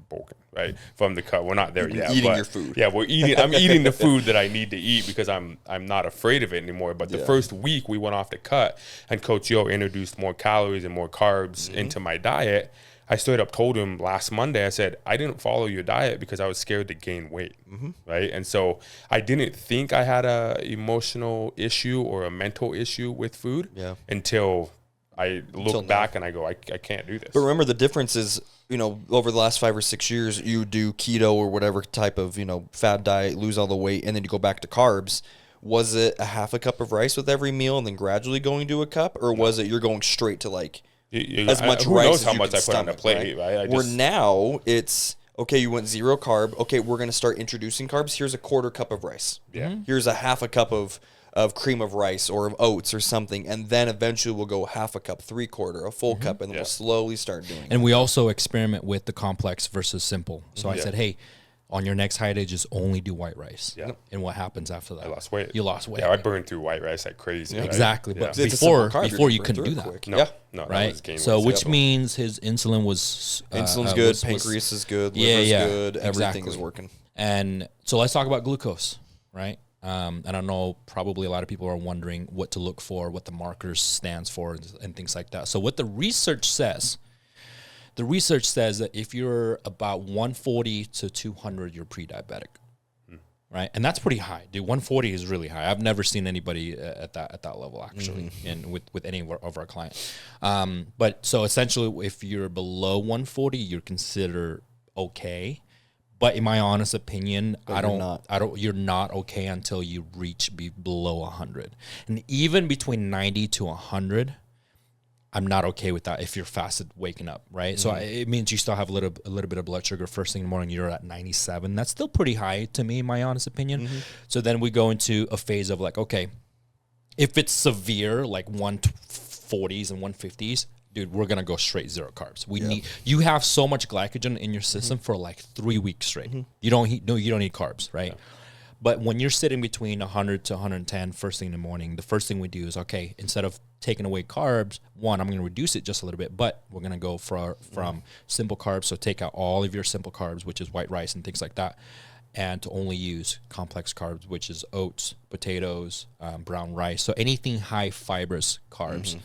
Speaker 2: Bulking, right? From the cut. We're not there yet.
Speaker 3: Eating your food.
Speaker 2: Yeah, I'm eating the food that I need to eat because I'm not afraid of it anymore. But the first week we went off the cut and Coach Joe introduced more calories and more carbs into my diet. I straight up told him last Monday, I said, I didn't follow your diet because I was scared to gain weight, right? And so I didn't think I had a emotional issue or a mental issue with food until I look back and I go, I can't do this.
Speaker 3: But remember, the difference is, over the last 5 or 6 years, you do keto or whatever type of, fad diet, lose all the weight, and then you go back to carbs. Was it a half a cup of rice with every meal and then gradually going to a cup? Or was it you're going straight to as much
Speaker 2: who
Speaker 3: rice
Speaker 2: knows
Speaker 3: as
Speaker 2: how
Speaker 3: you
Speaker 2: much
Speaker 3: can
Speaker 2: I put on the
Speaker 3: stomach,
Speaker 2: plate, right?
Speaker 3: Where now it's, okay, you went 0 carb. Okay, we're going to start introducing carbs. Here's a 1/4 cup of rice.
Speaker 2: Yeah.
Speaker 3: Here's a half a cup of cream of rice or of oats or something. And then eventually we'll go half a cup, 3/4, a full cup, and then we'll slowly start doing it.
Speaker 1: And we also experiment with the complex versus simple. So I said, hey, on your next high day, just only do white rice.
Speaker 2: Yeah.
Speaker 1: And what happens after that?
Speaker 2: I lost weight.
Speaker 1: You lost weight.
Speaker 2: Yeah, I burned through white rice like crazy. Right?
Speaker 1: Exactly. But
Speaker 3: It's a simple carb,
Speaker 1: before you
Speaker 3: burn
Speaker 1: couldn't
Speaker 3: through
Speaker 1: do
Speaker 3: it
Speaker 1: that.
Speaker 3: quick.
Speaker 2: No, that
Speaker 1: Right.
Speaker 2: was gain
Speaker 1: So
Speaker 2: weight.
Speaker 1: which means his insulin was
Speaker 3: Insulin's good, pancreas is good, liver's good, everything is working.
Speaker 1: And so let's talk about glucose, right? And I know probably a lot of people are wondering what to look for, what the markers stands for, and things like that. So what the research says that if you're about 140 to 200, you're pre-diabetic, right? And that's pretty high, dude. 140 is really high. I've never seen anybody at that level actually, and with any of our clients. But so essentially, if you're below 140, you're considered okay. But in my honest opinion, you're not okay until you reach below 100. And even between 90 to 100, I'm not okay with that if you're fasted waking up, right? So it means you still have a little bit of blood sugar first thing in the morning. You're at 97. That's still pretty high to me, in my honest opinion. So then we go into a phase of like, okay, if it's severe, like 140s and 150s, dude, we're gonna go straight 0 carbs. You have so much glycogen in your system for like 3 weeks straight. You don't need carbs, right? Yeah. But when you're sitting between 100 to 110 first thing in the morning, the first thing we do is, okay, instead of taking away carbs, I'm going to reduce it just a little bit, but we're going to go from simple carbs. So take out all of your simple carbs, which is white rice and things like that, and to only use complex carbs, which is oats, potatoes, brown rice. So anything high fibrous carbs.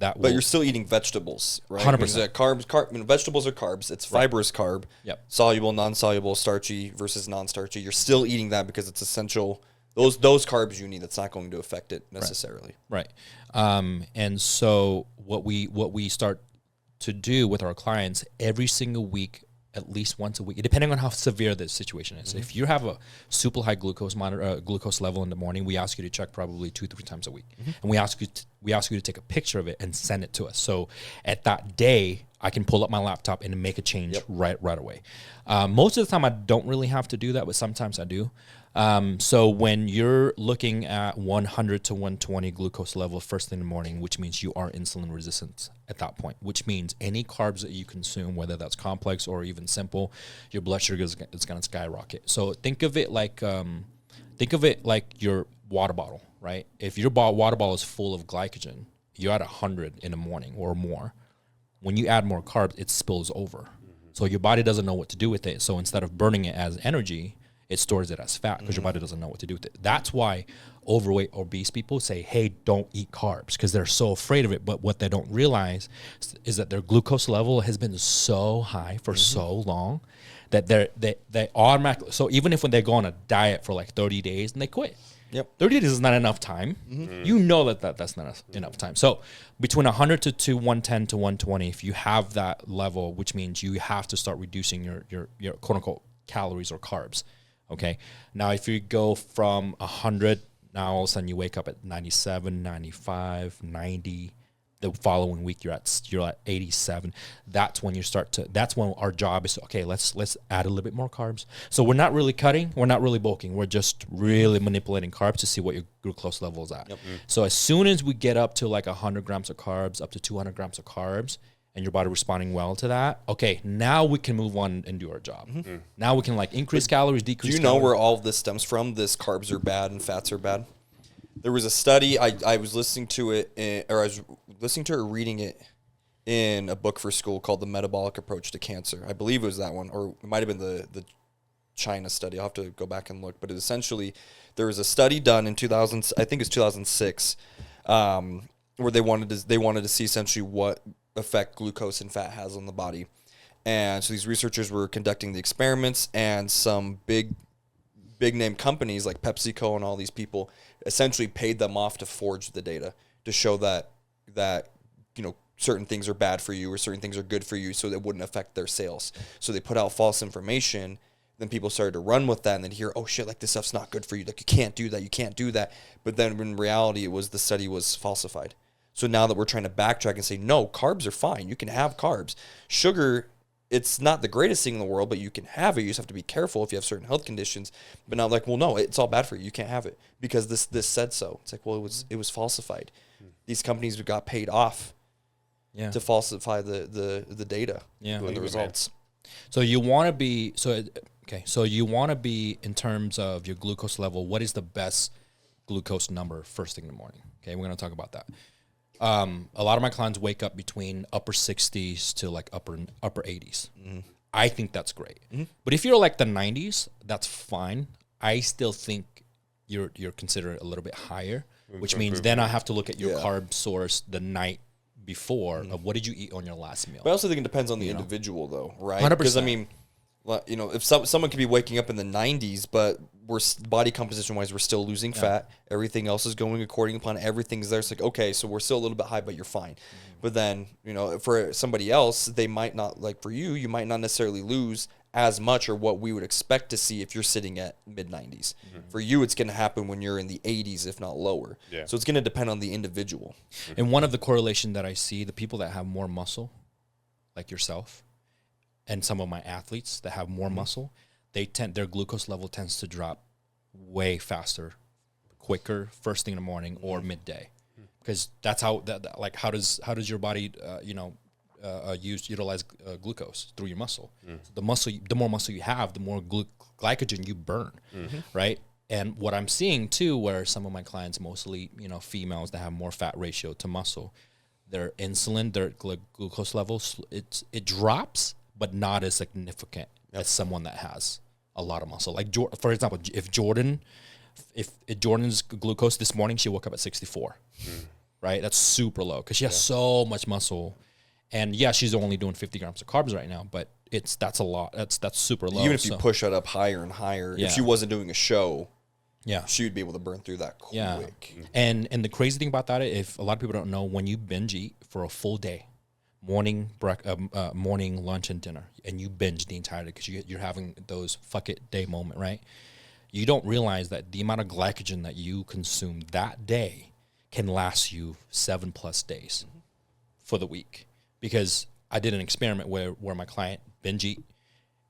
Speaker 3: But you're still eating vegetables, right?
Speaker 1: 100%.
Speaker 3: Vegetables are carbs. It's fibrous carb.
Speaker 1: Yep.
Speaker 3: Soluble, non-soluble, starchy versus non-starchy. You're still eating that because it's essential. Those carbs you need. That's not going to affect it necessarily.
Speaker 1: Right. And so what we start to do with our clients every single week, at least once a week, depending on how severe the situation is. If you have a super high glucose level in the morning, we ask you to check probably 2-3 times a week, and we ask you to take a picture of it and send it to us. So at that day, I can pull up my laptop and make a change right away. Most of the time, I don't really have to do that, but sometimes I do. So when you're looking at 100 to 120 glucose level first thing in the morning, which means you are insulin resistant at that point, which means any carbs that you consume, whether that's complex or even simple, your blood sugar is going to skyrocket. So think of it like your water bottle, right? If your water bottle is full of glycogen, you're at 100 in the morning or more. When you add more carbs, it spills over. So your body doesn't know what to do with it. So instead of burning it as energy, it stores it as fat because your body doesn't know what to do with it. That's why overweight, obese people say, hey, don't eat carbs, because they're so afraid of it. But what they don't realize is that their glucose level has been so high for so long that they automatically, so even if when they go on a diet for like 30 days and they quit, 30 days is not enough time. You know that's not enough time. So between 100 to 110 to 120, if you have that level, which means you have to start reducing your quote unquote calories or carbs. Okay. Now, if you go from 100, now all of a sudden you wake up at 97, 95, 90. The following week you're at 87. That's when that's when our job is, okay, let's add a little bit more carbs. So we're not really cutting, we're not really bulking. We're just really manipulating carbs to see what your glucose level is at. So as soon as we get up to like 100 grams of carbs, up to 200 grams of carbs, and your body responding well to that, okay, now we can move on and do our job. Now we can like increase calories, decrease
Speaker 3: calories. Do you know where all of this stems from? This carbs are bad and fats are bad? There was a study, I was listening to it, or I was listening to it or reading it in a book for school called The Metabolic Approach to Cancer. I believe it was that one, or it might have been the China study. I'll have to go back and look. But essentially, there was a study done in 2000, I think it's 2006, where they wanted to see essentially what effect glucose and fat has on the body. And so these researchers were conducting the experiments, and some big name companies like PepsiCo and all these people essentially paid them off to forge the data to show that certain things are bad for you or certain things are good for you, so that wouldn't affect their sales. So they put out false information. Then people started to run with that, and then hear, oh shit, like this stuff's not good for you. Like you can't do that. You can't do that. But then in reality, the study was falsified. So now that we're trying to backtrack and say, no, carbs are fine. You can have carbs. Sugar, it's not the greatest thing in the world, but you can have it. You just have to be careful if you have certain health conditions. But now, like, well, no, it's all bad for you. You can't have it because this said so. It's like, well, it was falsified. These companies got paid off to falsify the data and the results.
Speaker 1: So you want to be So you want to be, in terms of your glucose level, what is the best glucose number first thing in the morning? Okay, we're going to talk about that. A lot of my clients wake up between upper 60s to like upper 80s. Mm-hmm. I think that's great. Mm-hmm. But if you're like the 90s, that's fine. I still think you're considered a little bit higher, which means then I have to look at your carb source the night before of what did you eat on your last meal.
Speaker 3: But I also think it depends on the individual, though, right? Because I mean, if someone could be waking up in the 90s, but we're body composition wise, we're still losing fat. Everything else is going according to plan. Everything's there. It's like, okay, so we're still a little bit high, but you're fine. Mm-hmm. But then, for somebody else, they might not, like for you, you might not necessarily lose as much or what we would expect to see if you're sitting at mid 90s. Mm-hmm. For you, it's going to happen when you're in the 80s, if not lower. Yeah. So it's going to depend on the individual.
Speaker 1: Mm-hmm. And one of the correlation that I see, the people that have more muscle, like yourself, and some of my athletes that have more muscle, their glucose level tends to drop way faster, quicker, first thing in the morning or midday, because that's how how does your body utilize glucose through your muscle. So the more muscle you have, the more glycogen you burn, right? And what I'm seeing too, where some of my clients, mostly females that have more fat ratio to muscle, their insulin, their glucose levels, it drops, but not as significant as someone that has a lot of muscle. Like, for example, if Jordan's glucose this morning, she woke up at 64, right? That's super low because she has so much muscle. And she's only doing 50 grams of carbs right now, but that's a lot. That's super low.
Speaker 3: Even if you push that up higher and higher, if she wasn't doing a show, she would be able to burn through that quick.
Speaker 1: Yeah. And the crazy thing about that, if a lot of people don't know, when you binge eat for a full day, morning, lunch, and dinner, and you binge the entire day because you're having those fuck it day moment, right? You don't realize that the amount of glycogen that you consume that day can last you 7+ days for the week. Because I did an experiment where my client binge eat,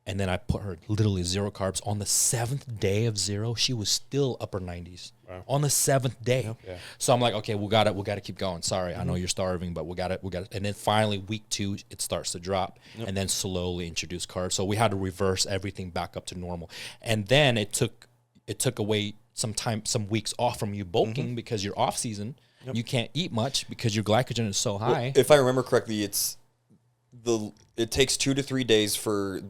Speaker 1: and then I put her literally 0 carbs. On the 7th day of 0, she was still upper 90s. Wow. On the 7th day. Yeah. So I'm like, okay, we got to keep going. Sorry, I know you're starving, but we got it. And then finally, week 2, it starts to drop, and then slowly introduce carbs. So we had to reverse everything back up to normal. And then it took away some weeks off from you bulking because you're off season. Yep. You can't eat much because your glycogen is so high.
Speaker 3: Well, if I remember correctly, it takes 2 to 3 days for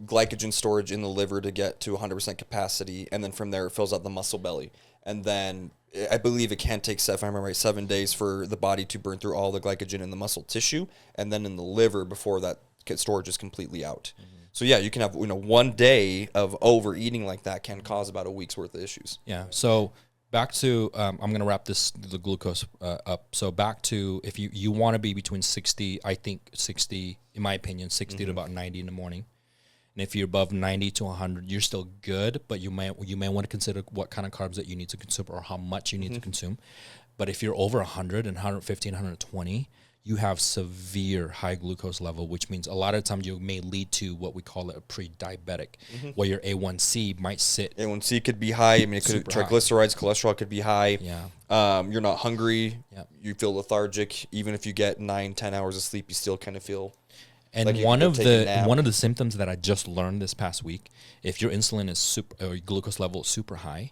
Speaker 3: glycogen storage in the liver to get to 100% capacity, and then from there it fills out the muscle belly. And then I believe it can take, if I remember right, 7 days for the body to burn through all the glycogen in the muscle tissue, and then in the liver before that storage is completely out. Mm-hmm. So you can have 1 day of overeating like that can cause about a week's worth of issues.
Speaker 1: Yeah. So back to, I'm going to wrap the glucose up. So back to, if you want to be between 60, I think 60, in my opinion, 60 to about 90 in the morning. And if you're above 90 to 100, you're still good, but you may want to consider what kind of carbs that you need to consume or how much you need to consume. But if you're over 100 and 115, 120, you have severe high glucose level, which means a lot of times you may lead to what we call a pre-diabetic, where your A1C might sit.
Speaker 3: A1C could be high. I mean, triglycerides, cholesterol could be high.
Speaker 1: Yeah.
Speaker 3: You're not hungry. Yeah. You feel lethargic. Even if you get 9-10 hours of sleep, you still kind of feel.
Speaker 1: And like one of the symptoms that I just learned this past week, if your insulin is or your glucose level is super high,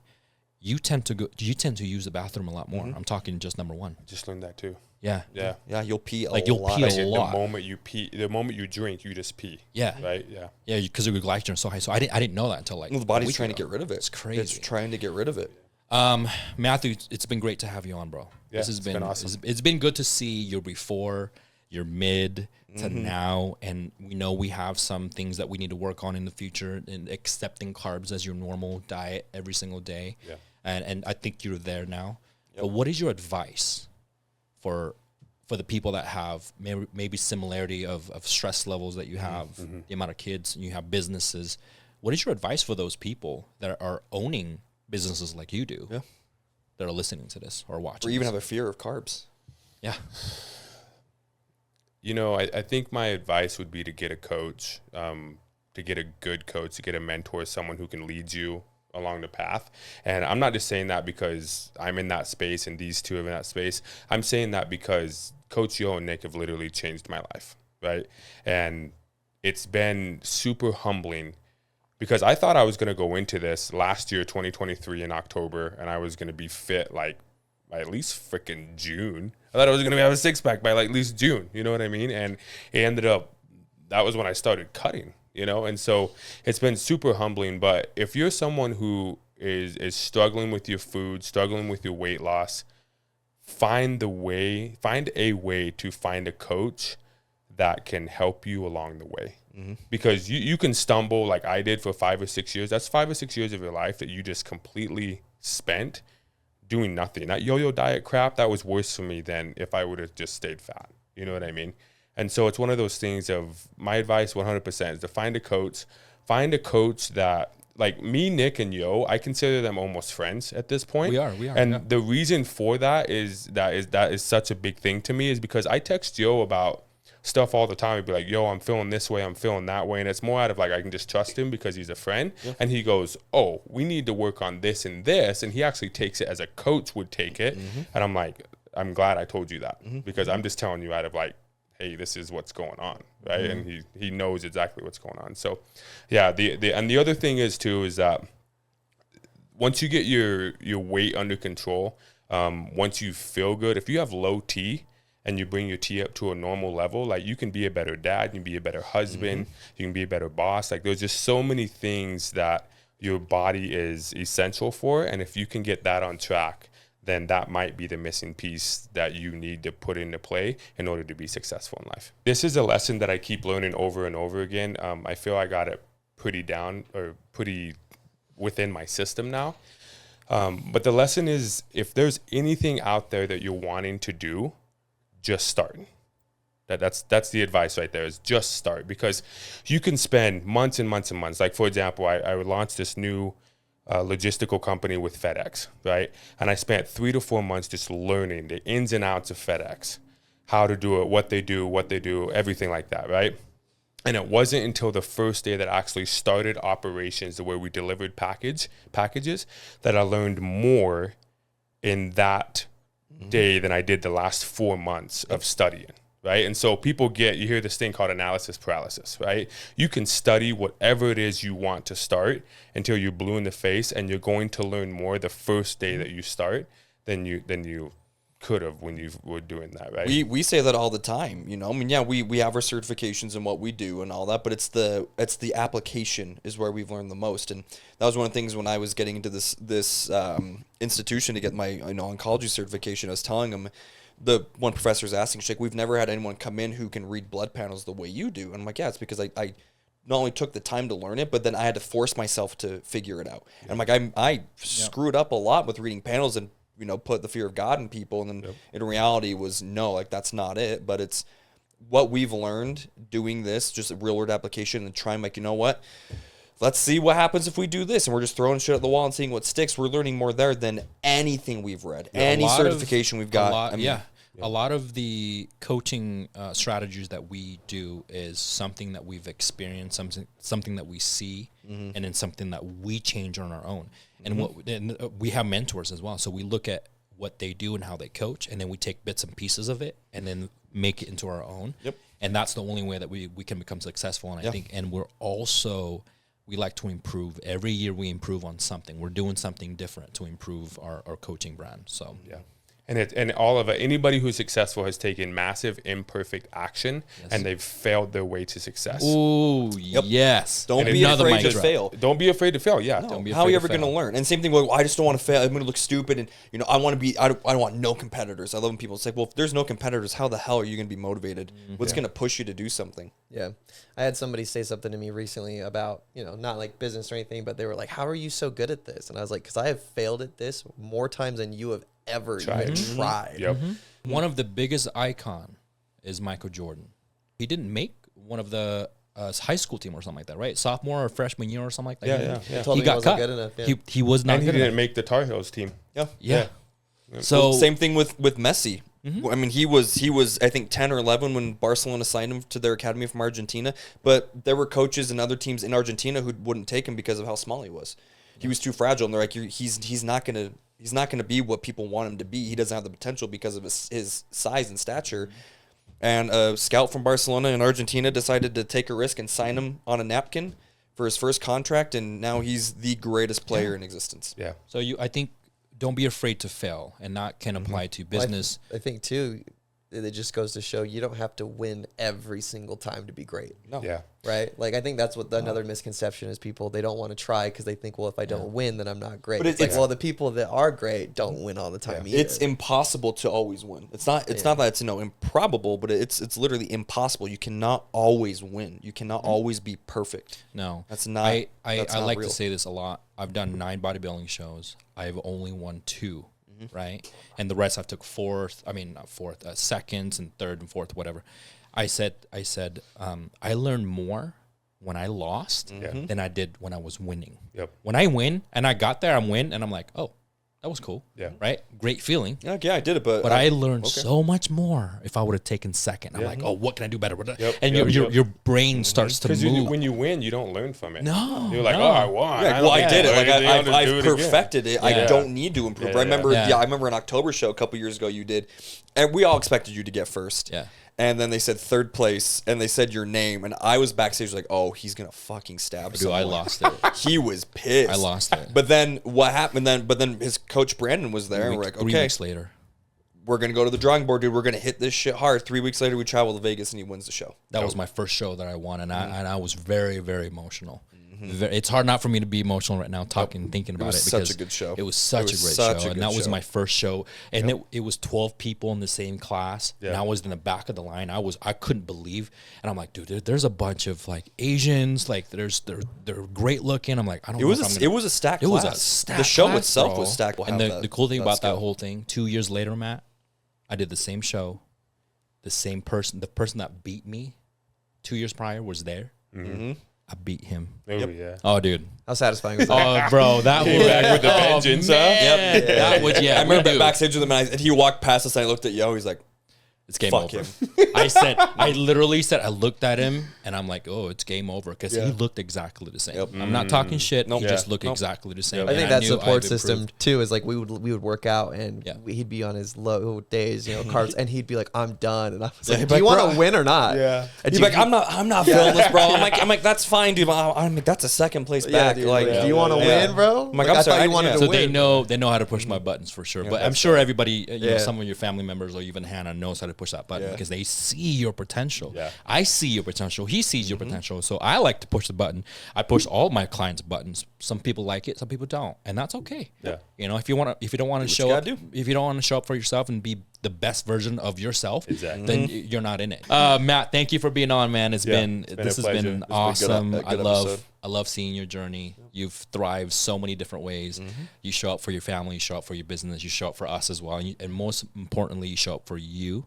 Speaker 1: you tend to use the bathroom a lot more. I'm talking just number 1.
Speaker 2: Just learned that too.
Speaker 1: Yeah.
Speaker 3: You'll pee a lot.
Speaker 1: You'll pee a lot.
Speaker 2: The moment you drink, you just pee.
Speaker 1: Yeah.
Speaker 2: Right. Yeah.
Speaker 1: Yeah, because your glycogen is so high. So I didn't know that until
Speaker 3: the body's trying to get rid of it.
Speaker 1: It's crazy.
Speaker 3: It's trying to get rid of it.
Speaker 1: Matthew, it's been great to have you on, bro.
Speaker 2: Yeah,
Speaker 1: This has been
Speaker 2: awesome.
Speaker 1: It's been good to see your before. your mid to now, and we know we have some things that we need to work on in the future, and accepting carbs as your normal diet every single day.
Speaker 2: Yeah.
Speaker 1: And I think you're there now. Yep. But what is your advice for the people that have maybe similarity of stress levels that you have, the amount of kids, and you have businesses? What is your advice for those people that are owning businesses like you do, that are listening to this or watching?
Speaker 3: Or even have a fear of carbs.
Speaker 1: Yeah.
Speaker 2: You know, I think my advice would be to get a coach, to get a good coach, to get a mentor, someone who can lead you along the path. And I'm not just saying that because I'm in that space and these two are in that space. I'm saying that because Coach Yo and Nik have literally changed my life, right? And it's been super humbling because I thought I was going to go into this last year, 2023 in October, and I was going to be fit like by at least freaking June. I thought I was going to have a six-pack by like at least June, you know what I mean? And it ended up, that was when I started cutting, you know? And so it's been super humbling. But if you're someone who is struggling with your food, struggling with your weight loss, find a way to find a coach that can help you along the way. Because you can stumble like I did for 5 or 6 years. That's 5 or 6 years of your life that you just completely spent doing nothing. That yo-yo diet crap, that was worse for me than if I would have just stayed fat. You know what I mean? And so it's one of those things of my advice 100% is to find a coach that, like me, Nik, and Yo, I consider them almost friends at this point.
Speaker 1: We are.
Speaker 2: And the reason for that is such a big thing to me is because I text Yo about stuff all the time. He'd be like, yo, I'm feeling this way, I'm feeling that way. And it's more out of like, I can just trust him because he's a friend. Yeah. And he goes, oh, we need to work on this and this. And he actually takes it as a coach would take it. And I'm like, I'm glad I told you that because I'm just telling you out of like, hey, this is what's going on, right? And he knows exactly what's going on. So yeah, and the other thing is too, is that once you get your weight under control, once you feel good, if you have low T, and you bring your T up to a normal level, like you can be a better dad, you can be a better husband, you can be a better boss. Like there's just so many things that your body is essential for. And if you can get that on track, then that might be the missing piece that you need to put into play in order to be successful in life. This is a lesson that I keep learning over and over again. I feel I got it pretty down or pretty within my system now. But the lesson is, if there's anything out there that you're wanting to do, just start. That's the advice right there, is just start, because you can spend months and months and months. Like for example, I launched this new logistical company with FedEx, right? And I spent 3 to 4 months just learning the ins and outs of FedEx, how to do it, what they do, everything like that, right? And it wasn't until the first day that I actually started operations where we delivered packages that I learned more in that day than I did the last 4 months of studying, right? And so you hear this thing called analysis paralysis, right? You can study whatever it is you want to start until you're blue in the face, and you're going to learn more the first day that you start than you could have when you were doing that, right?
Speaker 3: We say that all the time, you know. I mean, yeah, we have our certifications and what we do and all that, but it's the application is where we've learned the most. And that was one of the things when I was getting into this institution to get my oncology certification. I was telling them, the one professor was asking, she's like, we've never had anyone come in who can read blood panels the way you do. And I'm like, yeah, it's because I not only took the time to learn it, but then I had to force myself to figure it out. Yeah. And I'm like, I screwed up a lot with reading panels and put the fear of God in people. And then in reality was no, like that's not it. But it's what we've learned doing this, just a real world application, and trying like, you know what, let's see what happens if we do this. And we're just throwing shit at the wall and seeing what sticks. We're learning more there than anything we've read, any certification we've got.
Speaker 1: A lot of the coaching strategies that we do is something that we've experienced, something that we see, and then something that we change on our own. And we have mentors as well. So we look at what they do and how they coach, and then we take bits and pieces of it and then make it into our own. Yep. And that's the only way that we can become successful. And I think, and we like to improve. Every year we improve on something. We're doing something different to improve our coaching brand. So,
Speaker 2: yeah. And all of it, anybody who's successful has taken massive imperfect action, and they've failed their way to success.
Speaker 1: Ooh, yes.
Speaker 3: Don't be afraid to fail.
Speaker 2: Don't be afraid to fail. Yeah.
Speaker 3: No. How are you ever going to learn? And same thing. Well, I just don't want to fail. I'm going to look stupid, and I want to be. I don't want no competitors. I love when people say, "Well, if there's no competitors, how the hell are you going to be motivated? What's going to push you to do something?"
Speaker 4: Yeah, I had somebody say something to me recently about not like business or anything, but they were like, "How are you so good at this?" And I was like, "Because I have failed at this more times than you have ever even tried."
Speaker 2: Yep.
Speaker 1: One of the biggest icon is Michael Jordan. He didn't make one of the high school team or something like that, right? Sophomore or freshman year or something like that.
Speaker 2: Yeah.
Speaker 1: He got cut.
Speaker 4: Good enough,
Speaker 1: He was not.
Speaker 2: And he
Speaker 1: good
Speaker 2: didn't
Speaker 1: enough.
Speaker 2: make the Tar Heels team.
Speaker 1: Yeah. So
Speaker 3: Well, same thing with Messi. I mean, he was I think 10 or 11 when Barcelona signed him to their academy from Argentina. But there were coaches and other teams in Argentina who wouldn't take him because of how small he was. He was too fragile, and they're like, he's not gonna be what people want him to be. He doesn't have the potential because of his size and stature. And a scout from Barcelona in Argentina decided to take a risk and sign him on a napkin for his first contract, and now he's the greatest player in existence.
Speaker 2: Yeah.
Speaker 1: So I think don't be afraid to fail, and that can apply to business.
Speaker 4: I think too, it just goes to show you don't have to win every single time to be great.
Speaker 3: No.
Speaker 2: Yeah.
Speaker 4: Right? Like, I think that's what another misconception is. People, they don't want to try because they think, well, if I don't win, then I'm not great.
Speaker 3: But
Speaker 4: It's like, well, the people that are great don't win all the time either.
Speaker 3: It's impossible to always win. It's not that it's improbable, but it's literally impossible. You cannot always win. You cannot always be perfect.
Speaker 1: No,
Speaker 3: That's not.
Speaker 1: I
Speaker 3: not
Speaker 1: like
Speaker 3: real.
Speaker 1: to say this a lot. I've done 9 bodybuilding shows. I've only won 2, right? And the rest I took seconds and third and fourth, whatever. I said, I learned more when I lost than I did when I was winning.
Speaker 2: Yep.
Speaker 1: When I win and I got there, I'm and I'm like, oh, that was cool.
Speaker 2: Yeah.
Speaker 1: Right. Great feeling.
Speaker 3: Yeah, I did it, but
Speaker 1: I learned so much more if I would have taken second. I'm like, oh, what can I do better? Your brain starts to
Speaker 2: Because
Speaker 1: move.
Speaker 2: when you win, you don't learn from it.
Speaker 1: No,
Speaker 2: You're like,
Speaker 1: no.
Speaker 2: oh, I won.
Speaker 3: Yeah, well, I did it. Like I've
Speaker 2: do
Speaker 3: perfected it. I don't need to improve. I remember.
Speaker 1: Yeah.
Speaker 3: I remember an October show a couple years ago. You did, and we all expected you to get first.
Speaker 1: Yeah.
Speaker 3: And then they said third place, and they said your name, and I was backstage like, oh, he's gonna fucking stab
Speaker 1: Dude,
Speaker 3: someone.
Speaker 1: I lost it.
Speaker 3: He was pissed.
Speaker 1: I lost it.
Speaker 3: But then what happened? But then his coach Brandon was there, and we're like,
Speaker 1: 3
Speaker 3: okay,
Speaker 1: weeks later.
Speaker 3: we're gonna go to the drawing board, dude. We're gonna hit this shit hard. 3 weeks later, we travel to Vegas, and he wins the show.
Speaker 1: That was my first show that I won, and I was very, very emotional. It's hard not for me to be emotional right now, thinking about it.
Speaker 3: was such a good show.
Speaker 1: It was such a great show, and that was my first show. And it was 12 people in the same class, and I was in the back of the line. I couldn't believe, and I'm like, dude, there's a bunch of like Asians, like they're great looking. I'm like, I don't.
Speaker 3: It
Speaker 1: know
Speaker 3: was
Speaker 1: if I'm
Speaker 3: it
Speaker 1: gonna,
Speaker 3: was a stacked.
Speaker 1: It was
Speaker 3: class.
Speaker 1: a stacked.
Speaker 3: The show
Speaker 1: class,
Speaker 3: itself
Speaker 1: bro.
Speaker 3: was stacked.
Speaker 1: And the cool thing about that whole thing, 2 years later, Matt, I did the same show. The same person, the person that beat me 2 years prior was there. I beat him.
Speaker 2: Oh, yeah.
Speaker 1: Oh, dude.
Speaker 4: How satisfying was that?
Speaker 1: Oh, bro, that was
Speaker 2: back with the vengeance, huh?
Speaker 1: man. That was I
Speaker 3: I remember backstage with him, and he walked past us, and I looked at Yo. He's like,
Speaker 1: It's game
Speaker 3: fuck
Speaker 1: over.
Speaker 3: him.
Speaker 1: I literally said, I looked at him and I'm like, oh, it's game over. Because he looked exactly the same. I'm not talking shit. He just looked exactly the same.
Speaker 4: I think
Speaker 1: And
Speaker 4: that
Speaker 1: knew
Speaker 4: support
Speaker 1: I've
Speaker 4: system
Speaker 1: improved.
Speaker 4: too is like we would work out and he'd be on his low days, carbs, and he'd be like, "I'm done," and I was like, "Do you want to win or not?"
Speaker 2: Yeah.
Speaker 3: And he's like, I'm not feeling this, bro. I'm like, that's fine, dude. I'm like, that's a second place back.
Speaker 4: dude,
Speaker 3: like,
Speaker 4: do you want to win, bro?
Speaker 3: I'm like,
Speaker 4: I
Speaker 3: I'm
Speaker 4: thought
Speaker 3: sorry,
Speaker 4: you wanted to
Speaker 1: So
Speaker 4: win.
Speaker 1: they know how to push my buttons for sure. But I'm sure everybody, some of your family members or even Hannah knows how to push that button because they see your potential.
Speaker 2: Yeah.
Speaker 1: I see your potential. He sees your potential. So I like to push the button. I push all my clients' buttons. Some people like it, some people don't, and that's okay.
Speaker 2: Yeah.
Speaker 1: If you don't want to show up, if you don't want to show up for yourself and be the best version of yourself, then you're not in it. Matt, thank you for being on, man. This has been awesome. I love seeing your journey. You've thrived so many different ways. You show up for your family, you show up for your business, you show up for us as well, and most importantly, you show up for you.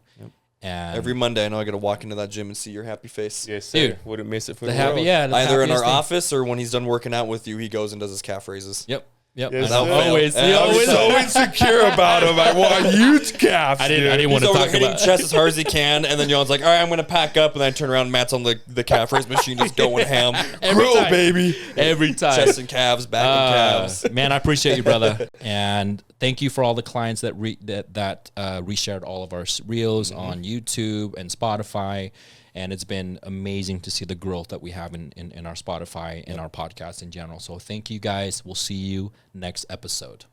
Speaker 1: And
Speaker 3: every Monday, I know I got to walk into that gym and see your happy face.
Speaker 2: Yes, sir.
Speaker 1: Dude.
Speaker 2: Wouldn't miss it for
Speaker 1: the
Speaker 2: the
Speaker 1: happy,
Speaker 2: world.
Speaker 1: the
Speaker 3: Either in our
Speaker 1: happiest thing.
Speaker 3: office or when he's done working out with you, he goes and does his calf raises.
Speaker 1: Yep.
Speaker 2: Yes,
Speaker 1: I know.
Speaker 2: sir.
Speaker 1: Always.
Speaker 3: I'm
Speaker 2: so insecure about him. I want huge calves.
Speaker 1: I didn't want
Speaker 3: He's
Speaker 1: to
Speaker 3: over
Speaker 1: talk
Speaker 3: hitting
Speaker 1: about
Speaker 3: chest as hard as he can, and then John's like, all right, I'm going to pack up, and then I turn around, and Matt's on the calf raise machine just going ham.
Speaker 1: Every time.
Speaker 2: baby.
Speaker 1: Every time.
Speaker 3: Chest and calves, back and calves.
Speaker 1: Man, I appreciate you, brother. And thank you for all the clients that reshared all of our reels on YouTube and Spotify. And it's been amazing to see the growth that we have in our Spotify and our podcast in general. So thank you guys. We'll see you next episode.